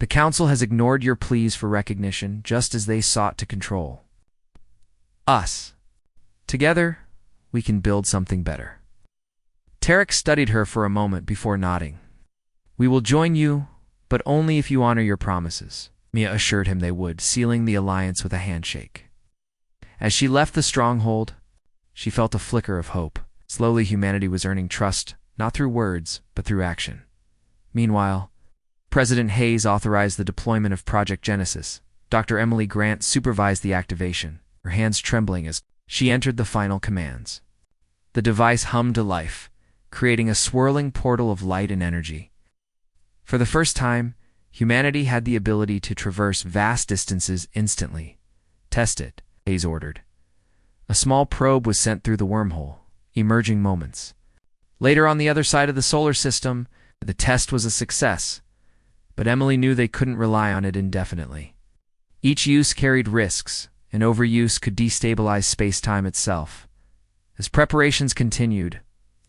The Council has ignored your pleas for recognition just as they sought to control us. Together, we can build something better." Tarek studied her for a moment before nodding. "We will join you, but only if you honor your promises," Mia assured him they would, sealing the alliance with a handshake. As she left the stronghold, she felt a flicker of hope. Slowly, humanity was earning trust, not through words, but through action. Meanwhile, President Hayes authorized the deployment of Project Genesis. Dr. Emily Grant supervised the activation, her hands trembling as she entered the final commands. The device hummed to life, creating a swirling portal of light and energy. For the first time, humanity had the ability to traverse vast distances instantly. "Test it," Hayes ordered. A small probe was sent through the wormhole, emerging moments later on the other side of the solar system. The test was a success, but Emily knew they couldn't rely on it indefinitely. Each use carried risks, and overuse could destabilize space-time itself. As preparations continued,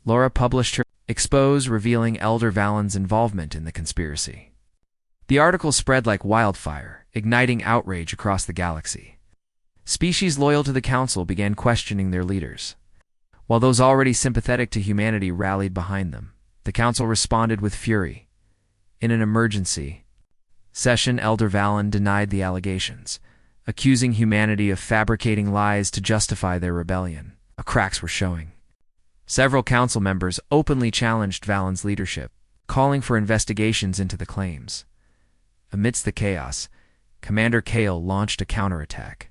Laura published her expose revealing Elder Valen's involvement in the conspiracy. The article spread like wildfire, igniting outrage across the galaxy. Species loyal to the Council began questioning their leaders, while those already sympathetic to humanity rallied behind them. The Council responded with fury. In an emergency session, Elder Valen denied the allegations, accusing humanity of fabricating lies to justify their rebellion. Cracks were showing. Several Council members openly challenged Valen's leadership, calling for investigations into the claims. Amidst the chaos, Commander Kale launched a counterattack.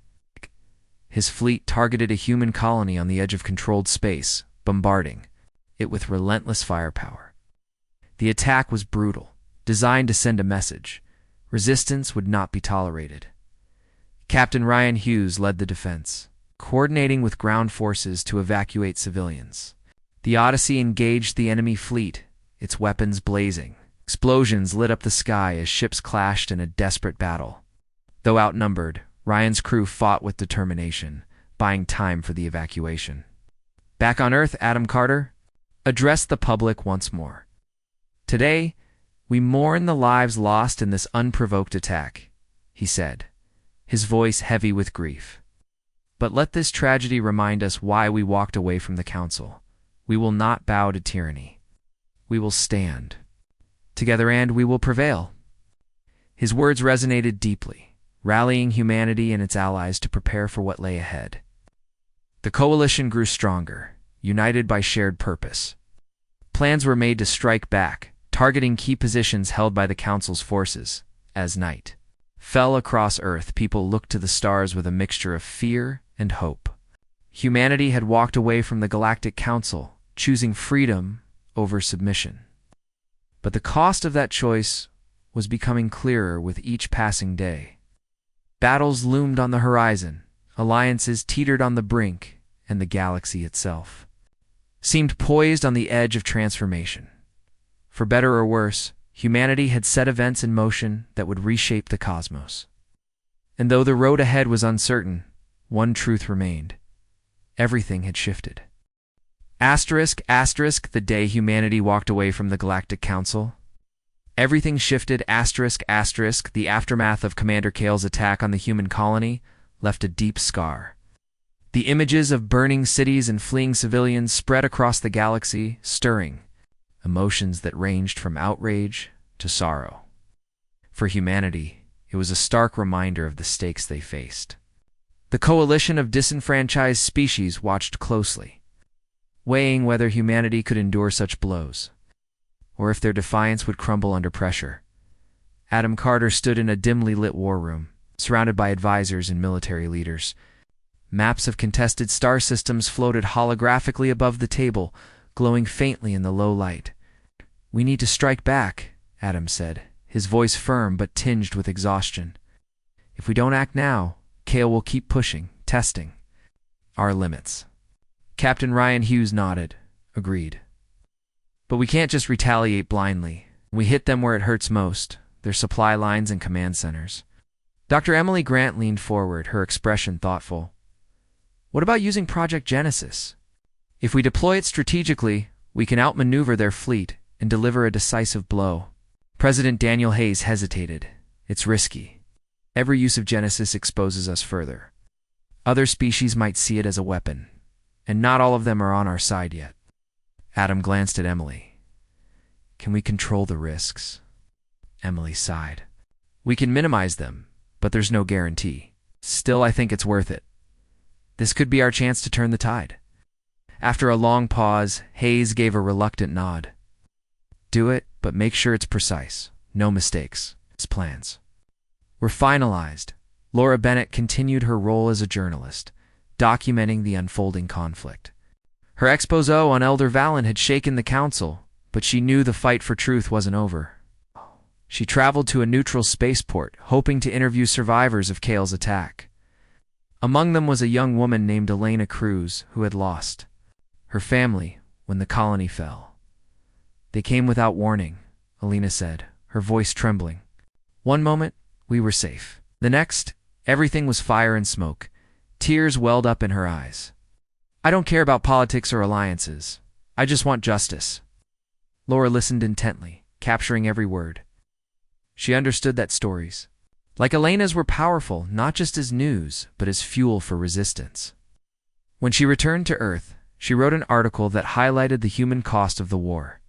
His fleet targeted a human colony on the edge of controlled space, bombarding it with relentless firepower. The attack was brutal, designed to send a message: Resistance would not be tolerated. Captain Ryan Hughes led the defense, coordinating with ground forces to evacuate civilians. The Odyssey engaged the enemy fleet, its weapons blazing. Explosions lit up the sky as ships clashed in a desperate battle. Though outnumbered, Ryan's crew fought with determination, buying time for the evacuation. Back on Earth, Adam Carter addressed the public once more. "Today, we mourn the lives lost in this unprovoked attack," he said, his voice heavy with grief. "But let this tragedy remind us why we walked away from the Council. We will not bow to tyranny. We will stand together and we will prevail." His words resonated deeply, rallying humanity and its allies to prepare for what lay ahead. The coalition grew stronger, united by shared purpose. Plans were made to strike back, targeting key positions held by the Council's forces. As night fell across Earth, people looked to the stars with a mixture of fear and hope. Humanity had walked away from the Galactic Council, choosing freedom over submission. But the cost of that choice was becoming clearer with each passing day. Battles loomed on the horizon, alliances teetered on the brink, and the galaxy itself seemed poised on the edge of transformation. For better or worse, humanity had set events in motion that would reshape the cosmos. And though the road ahead was uncertain, one truth remained: everything had shifted. The day humanity walked away from the Galactic Council. Everything shifted. The aftermath of Commander Kale's attack on the human colony left a deep scar. The images of burning cities and fleeing civilians spread across the galaxy, stirring emotions that ranged from outrage to sorrow. For humanity, it was a stark reminder of the stakes they faced. The coalition of disenfranchised species watched closely, weighing whether humanity could endure such blows, or if their defiance would crumble under pressure. Adam Carter stood in a dimly lit war room, surrounded by advisors and military leaders. Maps of contested star systems floated holographically above the table, glowing faintly in the low light. "We need to strike back," Adam said, his voice firm but tinged with exhaustion. "If we don't act now, Kale will keep pushing, testing our limits." Captain Ryan Hughes nodded, agreed. "But we can't just retaliate blindly. We hit them where it hurts most, their supply lines and command centers." Dr. Emily Grant leaned forward, her expression thoughtful. "What about using Project Genesis? If we deploy it strategically, we can outmaneuver their fleet and deliver a decisive blow." President Daniel Hayes hesitated. "It's risky. Every use of Genesis exposes us further. Other species might see it as a weapon, and not all of them are on our side yet." Adam glanced at Emily. "Can we control the risks?" Emily sighed. "We can minimize them, but there's no guarantee. Still, I think it's worth it. This could be our chance to turn the tide." After a long pause, Hayes gave a reluctant nod. "Do it, but make sure it's precise. No mistakes. His plans were finalized." Laura Bennett continued her role as a journalist, documenting the unfolding conflict. Her exposé on Elder Valen had shaken the Council, but she knew the fight for truth wasn't over. She traveled to a neutral spaceport, hoping to interview survivors of Kale's attack. Among them was a young woman named Elena Cruz, who had lost her family when the colony fell. "They came without warning," Elena said, her voice trembling. "One moment, we were safe. The next, everything was fire and smoke." Tears welled up in her eyes. "I don't care about politics or alliances. I just want justice." Laura listened intently, capturing every word. She understood that stories like Elena's were powerful not just as news, but as fuel for resistance. When she returned to Earth, she wrote an article that highlighted the human cost of the war.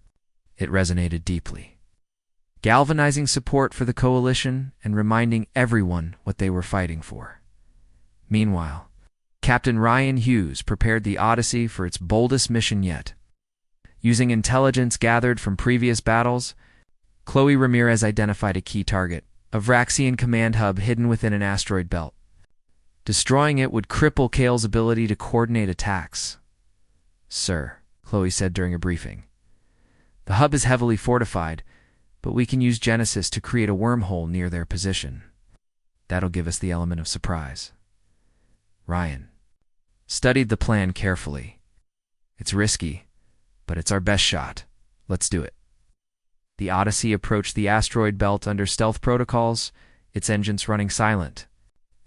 It resonated deeply, galvanizing support for the coalition and reminding everyone what they were fighting for. Meanwhile, Captain Ryan Hughes prepared the Odyssey for its boldest mission yet. Using intelligence gathered from previous battles, Chloe Ramirez identified a key target, a Vraxian command hub hidden within an asteroid belt. Destroying it would cripple Kale's ability to coordinate attacks. "Sir," Chloe said during a briefing, "the hub is heavily fortified, but we can use Genesis to create a wormhole near their position. That'll give us the element of surprise. Ryan studied the plan carefully. It's risky, but it's our best shot. Let's do it. The Odyssey approached the asteroid belt under stealth protocols, its engines running silent.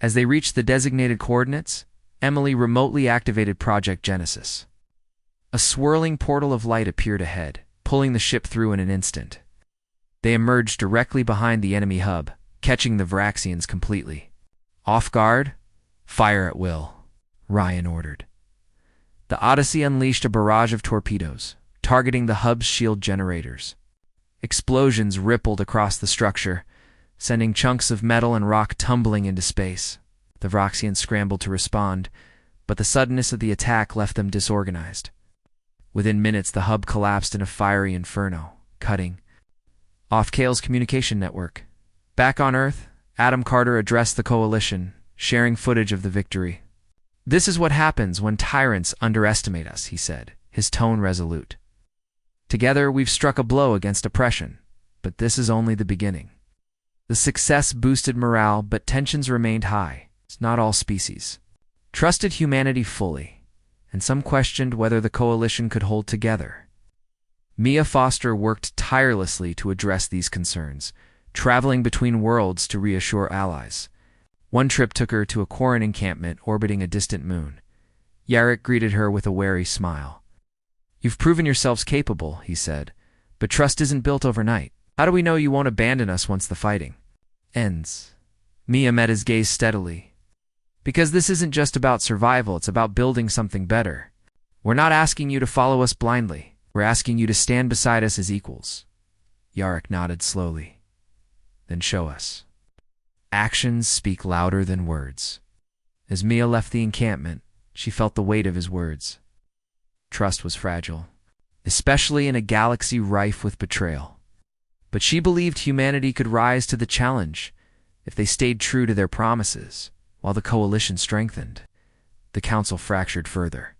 As they reached the designated coordinates, Emily remotely activated Project Genesis. A swirling portal of light appeared ahead, pulling the ship through in an instant. They emerged directly behind the enemy hub, catching the Varaxians completely. Off guard? Fire at will, Ryan ordered. The Odyssey unleashed a barrage of torpedoes, targeting the hub's shield generators. Explosions rippled across the structure, sending chunks of metal and rock tumbling into space. The Varaxians scrambled to respond, but the suddenness of the attack left them disorganized. Within minutes, the hub collapsed in a fiery inferno, cutting off Kale's communication network. Back on Earth, Adam Carter addressed the coalition, sharing footage of the victory. "This is what happens when tyrants underestimate us," he said, his tone resolute. "Together, we've struck a blow against oppression, but this is only the beginning." The success boosted morale, but tensions remained high. Not all species trusted humanity fully, and some questioned whether the coalition could hold together. Mia Foster worked tirelessly to address these concerns, traveling between worlds to reassure allies. One trip took her to a Quarren encampment orbiting a distant moon. Yarrick greeted her with a wary smile. "You've proven yourselves capable," he said, "but trust isn't built overnight. How do we know you won't abandon us once the fighting ends?" Mia met his gaze steadily. "Because this isn't just about survival, it's about building something better. We're not asking you to follow us blindly. We're asking you to stand beside us as equals." Yarrick nodded slowly. "Then show us." Actions speak louder than words. As Mia left the encampment, she felt the weight of his words. Trust was fragile, especially in a galaxy rife with betrayal. But she believed humanity could rise to the challenge if they stayed true to their promises. While the coalition strengthened, the council fractured further.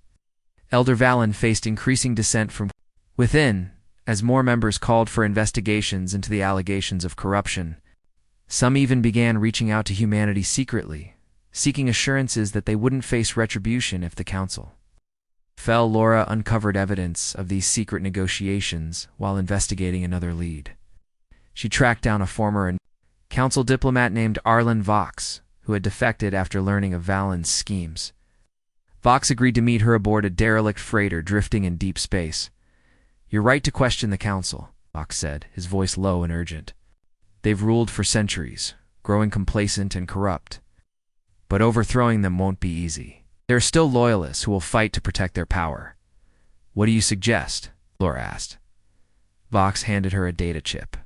Elder Valen faced increasing dissent from within as more members called for investigations into the allegations of corruption. Some even began reaching out to humanity secretly, seeking assurances that they wouldn't face retribution if the council fell. Laura uncovered evidence of these secret negotiations while investigating another lead. She tracked down a former council diplomat named Arlen Vox, who had defected after learning of Valen's schemes. Vox agreed to meet her aboard a derelict freighter drifting in deep space. "You're right to question the council," Vox said, his voice low and urgent. "They've ruled for centuries, growing complacent and corrupt. But overthrowing them won't be easy. There are still loyalists who will fight to protect their power." "What do you suggest?" Laura asked. Vox handed her a data chip.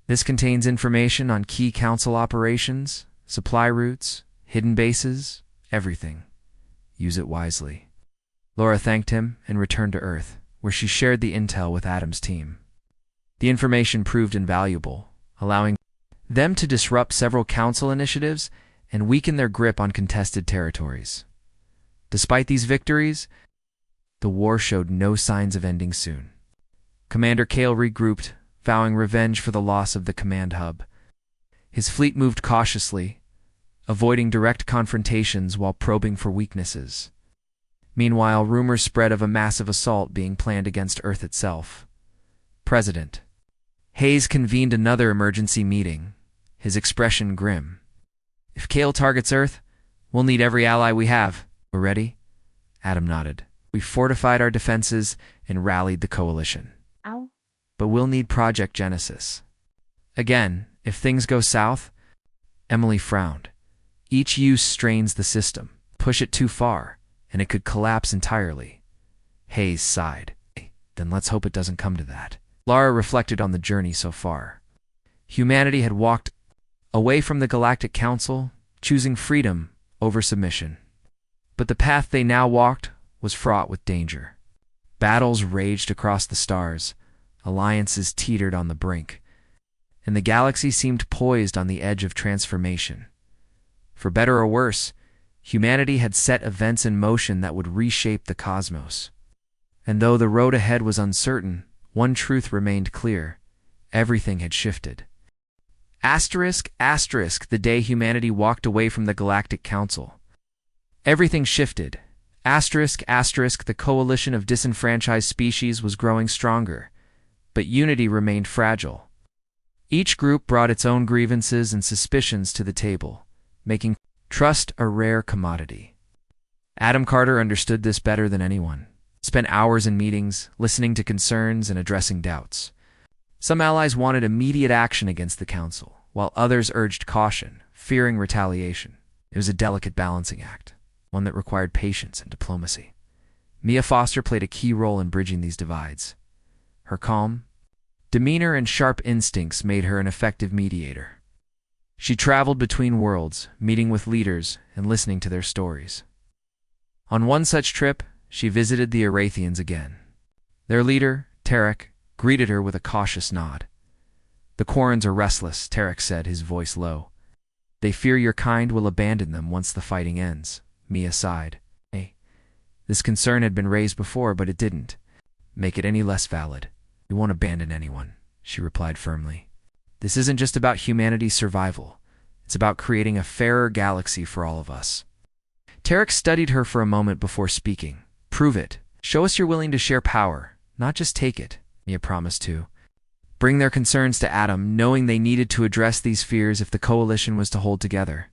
"This contains information on key council operations, supply routes, hidden bases, everything. Use it wisely." Laura thanked him and returned to Earth, where she shared the intel with Adam's team. The information proved invaluable, allowing them to disrupt several council initiatives and weaken their grip on contested territories. Despite these victories, the war showed no signs of ending soon. Commander Kale regrouped, vowing revenge for the loss of the command hub. His fleet moved cautiously, avoiding direct confrontations while probing for weaknesses. Meanwhile, rumors spread of a massive assault being planned against Earth itself. President Hayes convened another emergency meeting, his expression grim. "If Kale targets Earth, we'll need every ally we have. We're ready?" Adam nodded. "We've fortified our defenses and rallied the coalition. Ow. But we'll need Project Genesis. Again, if things go south..." Emily frowned. "Each use strains the system. Push it too far, and it could collapse entirely." Hayes sighed. "Then let's hope it doesn't come to that." Lara reflected on the journey so far. Humanity had walked away from the Galactic Council, choosing freedom over submission. But the path they now walked was fraught with danger. Battles raged across the stars, alliances teetered on the brink, and the galaxy seemed poised on the edge of transformation. For better or worse, humanity had set events in motion that would reshape the cosmos. And though the road ahead was uncertain, one truth remained clear: Everything had shifted. The day humanity walked away from the Galactic Council. Everything shifted. The coalition of disenfranchised species was growing stronger, but unity remained fragile. Each group brought its own grievances and suspicions to the table, making trust a rare commodity. Adam Carter understood this better than anyone. He spent hours in meetings, listening to concerns and addressing doubts. Some allies wanted immediate action against the Council, while others urged caution, fearing retaliation. It was a delicate balancing act, one that required patience and diplomacy. Mia Foster played a key role in bridging these divides. Her calm demeanor and sharp instincts made her an effective mediator. She traveled between worlds, meeting with leaders and listening to their stories. On one such trip, she visited the Arathians again. Their leader, Tarek, greeted her with a cautious nod. "The Quarrens are restless," Tarek said, his voice low. "They fear your kind will abandon them once the fighting ends." Mia sighed. "Hey, this concern had been raised before, but it didn't make it any less valid. We won't abandon anyone," she replied firmly. "This isn't just about humanity's survival. It's about creating a fairer galaxy for all of us." Tarek studied her for a moment before speaking. "Prove it. Show us you're willing to share power, not just take it," Mia promised to bring their concerns to Adam, knowing they needed to address these fears if the coalition was to hold together.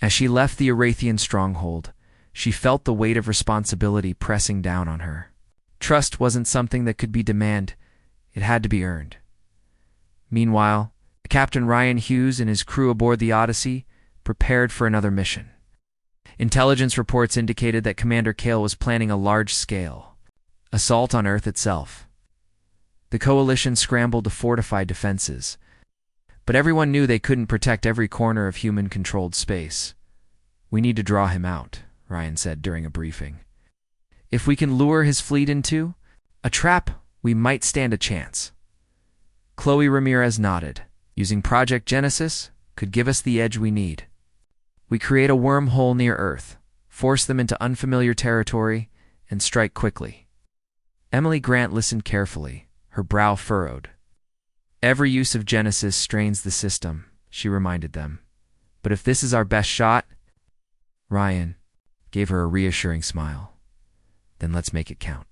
As she left the Arathian stronghold, she felt the weight of responsibility pressing down on her. Trust wasn't something that could be demanded, it had to be earned. Meanwhile, Captain Ryan Hughes and his crew aboard the Odyssey prepared for another mission. Intelligence reports indicated that Commander Kale was planning a large-scale assault on Earth itself. The coalition scrambled to fortify defenses, but everyone knew they couldn't protect every corner of human-controlled space. "We need to draw him out," Ryan said during a briefing. "If we can lure his fleet into a trap, we might stand a chance." Chloe Ramirez nodded. "Using Project Genesis could give us the edge we need. We create a wormhole near Earth, force them into unfamiliar territory, and strike quickly." Emily Grant listened carefully, her brow furrowed. "Every use of Genesis strains the system," she reminded them. "But if this is our best shot—" Ryan gave her a reassuring smile. "Then let's make it count."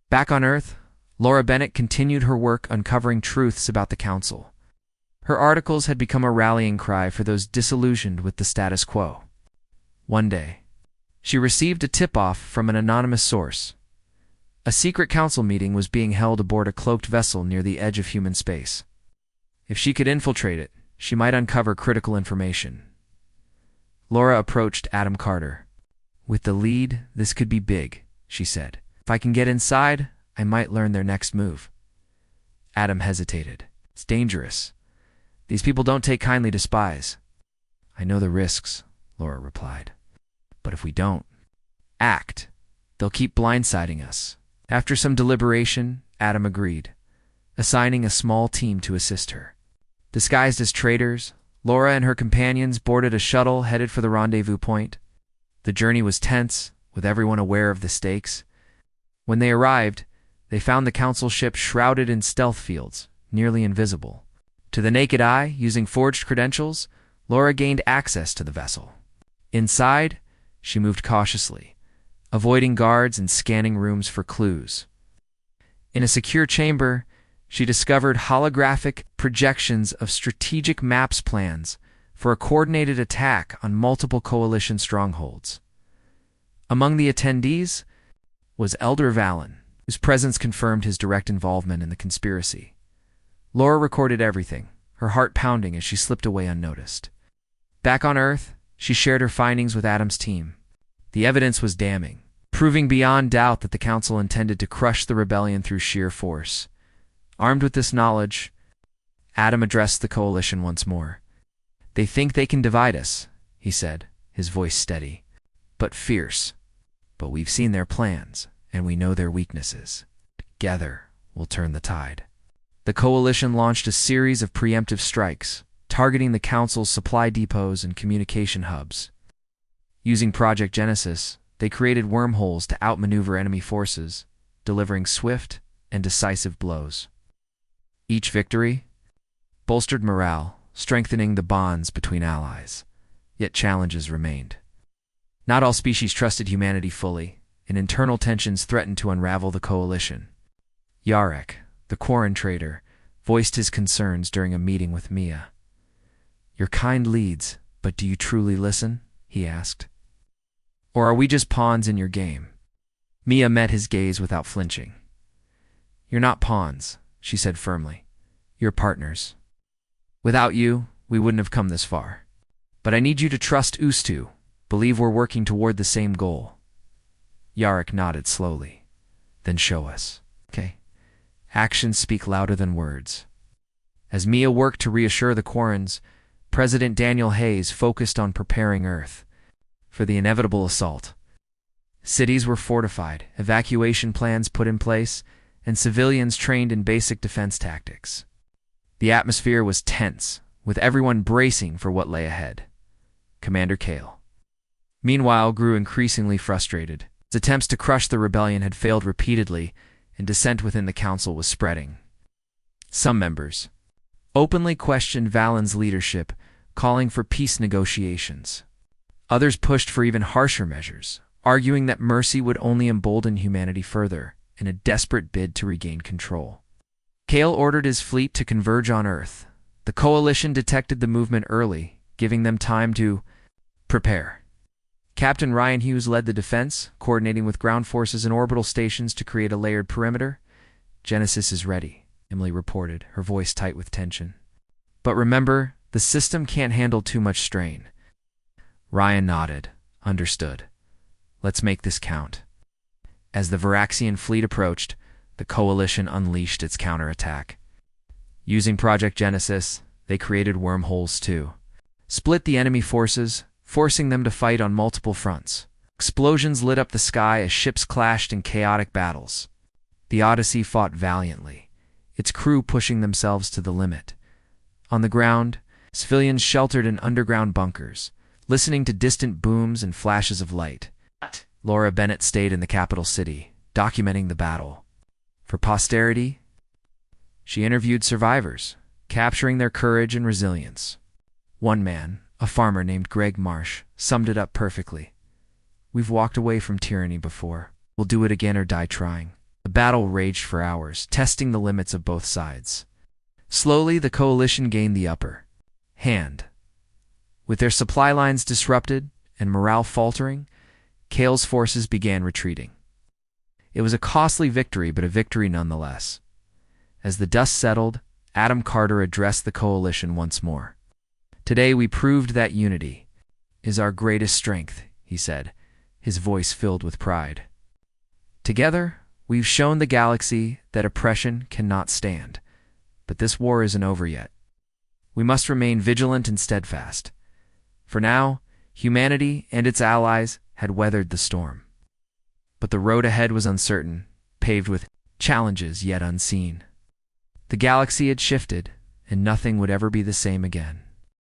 Back on Earth, Laura Bennett continued her work uncovering truths about the Council. Her articles had become a rallying cry for those disillusioned with the status quo. One day, she received a tip-off from an anonymous source. A secret council meeting was being held aboard a cloaked vessel near the edge of human space. If she could infiltrate it, she might uncover critical information. Laura approached Adam Carter. "With the lead, this could be big," she said. "If I can get inside, I might learn their next move." Adam hesitated. "It's dangerous. These people don't take kindly to spies." "I know the risks," Laura replied. "But if we don't act, they'll keep blindsiding us." After some deliberation, Adam agreed, assigning a small team to assist her. Disguised as traders, Laura and her companions boarded a shuttle headed for the rendezvous point. The journey was tense, with everyone aware of the stakes. When they arrived, they found the council ship shrouded in stealth fields, nearly invisible. To the naked eye, using forged credentials, Laura gained access to the vessel. Inside, she moved cautiously, avoiding guards and scanning rooms for clues. In a secure chamber, she discovered holographic projections of strategic maps plans for a coordinated attack on multiple coalition strongholds. Among the attendees was Elder Valen, whose presence confirmed his direct involvement in the conspiracy. Laura recorded everything, her heart pounding as she slipped away unnoticed. Back on Earth, she shared her findings with Adam's team. The evidence was damning, proving beyond doubt that the Council intended to crush the rebellion through sheer force. Armed with this knowledge, Adam addressed the coalition once more. "They think they can divide us," he said, his voice steady, but fierce. "But we've seen their plans, and we know their weaknesses. Together, we'll turn the tide." The coalition launched a series of preemptive strikes, targeting the Council's supply depots and communication hubs. Using Project Genesis, they created wormholes to outmaneuver enemy forces, delivering swift and decisive blows. Each victory bolstered morale, strengthening the bonds between allies. Yet challenges remained. Not all species trusted humanity fully, and internal tensions threatened to unravel the coalition. Yarek, the Quarren trader, voiced his concerns during a meeting with Mia. "Your kind leads, but do you truly listen?" he asked. "Or are we just pawns in your game?" Mia met his gaze without flinching. "You're not pawns," she said firmly. "You're partners. Without you, we wouldn't have come this far. But I need you to trust Ustu, believe we're working toward the same goal." Yarek nodded slowly. "Then show us." "Okay." Actions speak louder than words. As Mia worked to reassure the Quarrens, President Daniel Hayes focused on preparing Earth for the inevitable assault. Cities were fortified, evacuation plans put in place, and civilians trained in basic defense tactics. The atmosphere was tense, with everyone bracing for what lay ahead. Commander Kale, meanwhile, grew increasingly frustrated. His attempts to crush the rebellion had failed repeatedly, and dissent within the council was spreading. Some members openly questioned Valen's leadership, calling for peace negotiations. Others pushed for even harsher measures, arguing that mercy would only embolden humanity further in a desperate bid to regain control. Kale ordered his fleet to converge on Earth. The coalition detected the movement early, giving them time to prepare. Captain Ryan Hughes led the defense, coordinating with ground forces and orbital stations to create a layered perimeter. "Genesis is ready," Emily reported, her voice tight with tension. "But remember, the system can't handle too much strain." Ryan nodded. "Understood. Let's make this count." As the Varaxian fleet approached, the coalition unleashed its counterattack. Using Project Genesis, they created wormholes too. Split the enemy forces, forcing them to fight on multiple fronts. Explosions lit up the sky as ships clashed in chaotic battles. The Odyssey fought valiantly, its crew pushing themselves to the limit. On the ground, civilians sheltered in underground bunkers, listening to distant booms and flashes of light. Laura Bennett stayed in the capital city, documenting the battle. For posterity, she interviewed survivors, capturing their courage and resilience. One man, a farmer named Greg Marsh, summed it up perfectly. "We've walked away from tyranny before. We'll do it again or die trying." The battle raged for hours, testing the limits of both sides. Slowly, the coalition gained the upper hand. With their supply lines disrupted and morale faltering, Kale's forces began retreating. It was a costly victory, but a victory nonetheless. As the dust settled, Adam Carter addressed the coalition once more. "Today we proved that unity is our greatest strength," he said, his voice filled with pride. "Together, we've shown the galaxy that oppression cannot stand. But this war isn't over yet. We must remain vigilant and steadfast. For now, humanity and its allies had weathered the storm. But the road ahead was uncertain, paved with challenges yet unseen. The galaxy had shifted, and nothing would ever be the same again.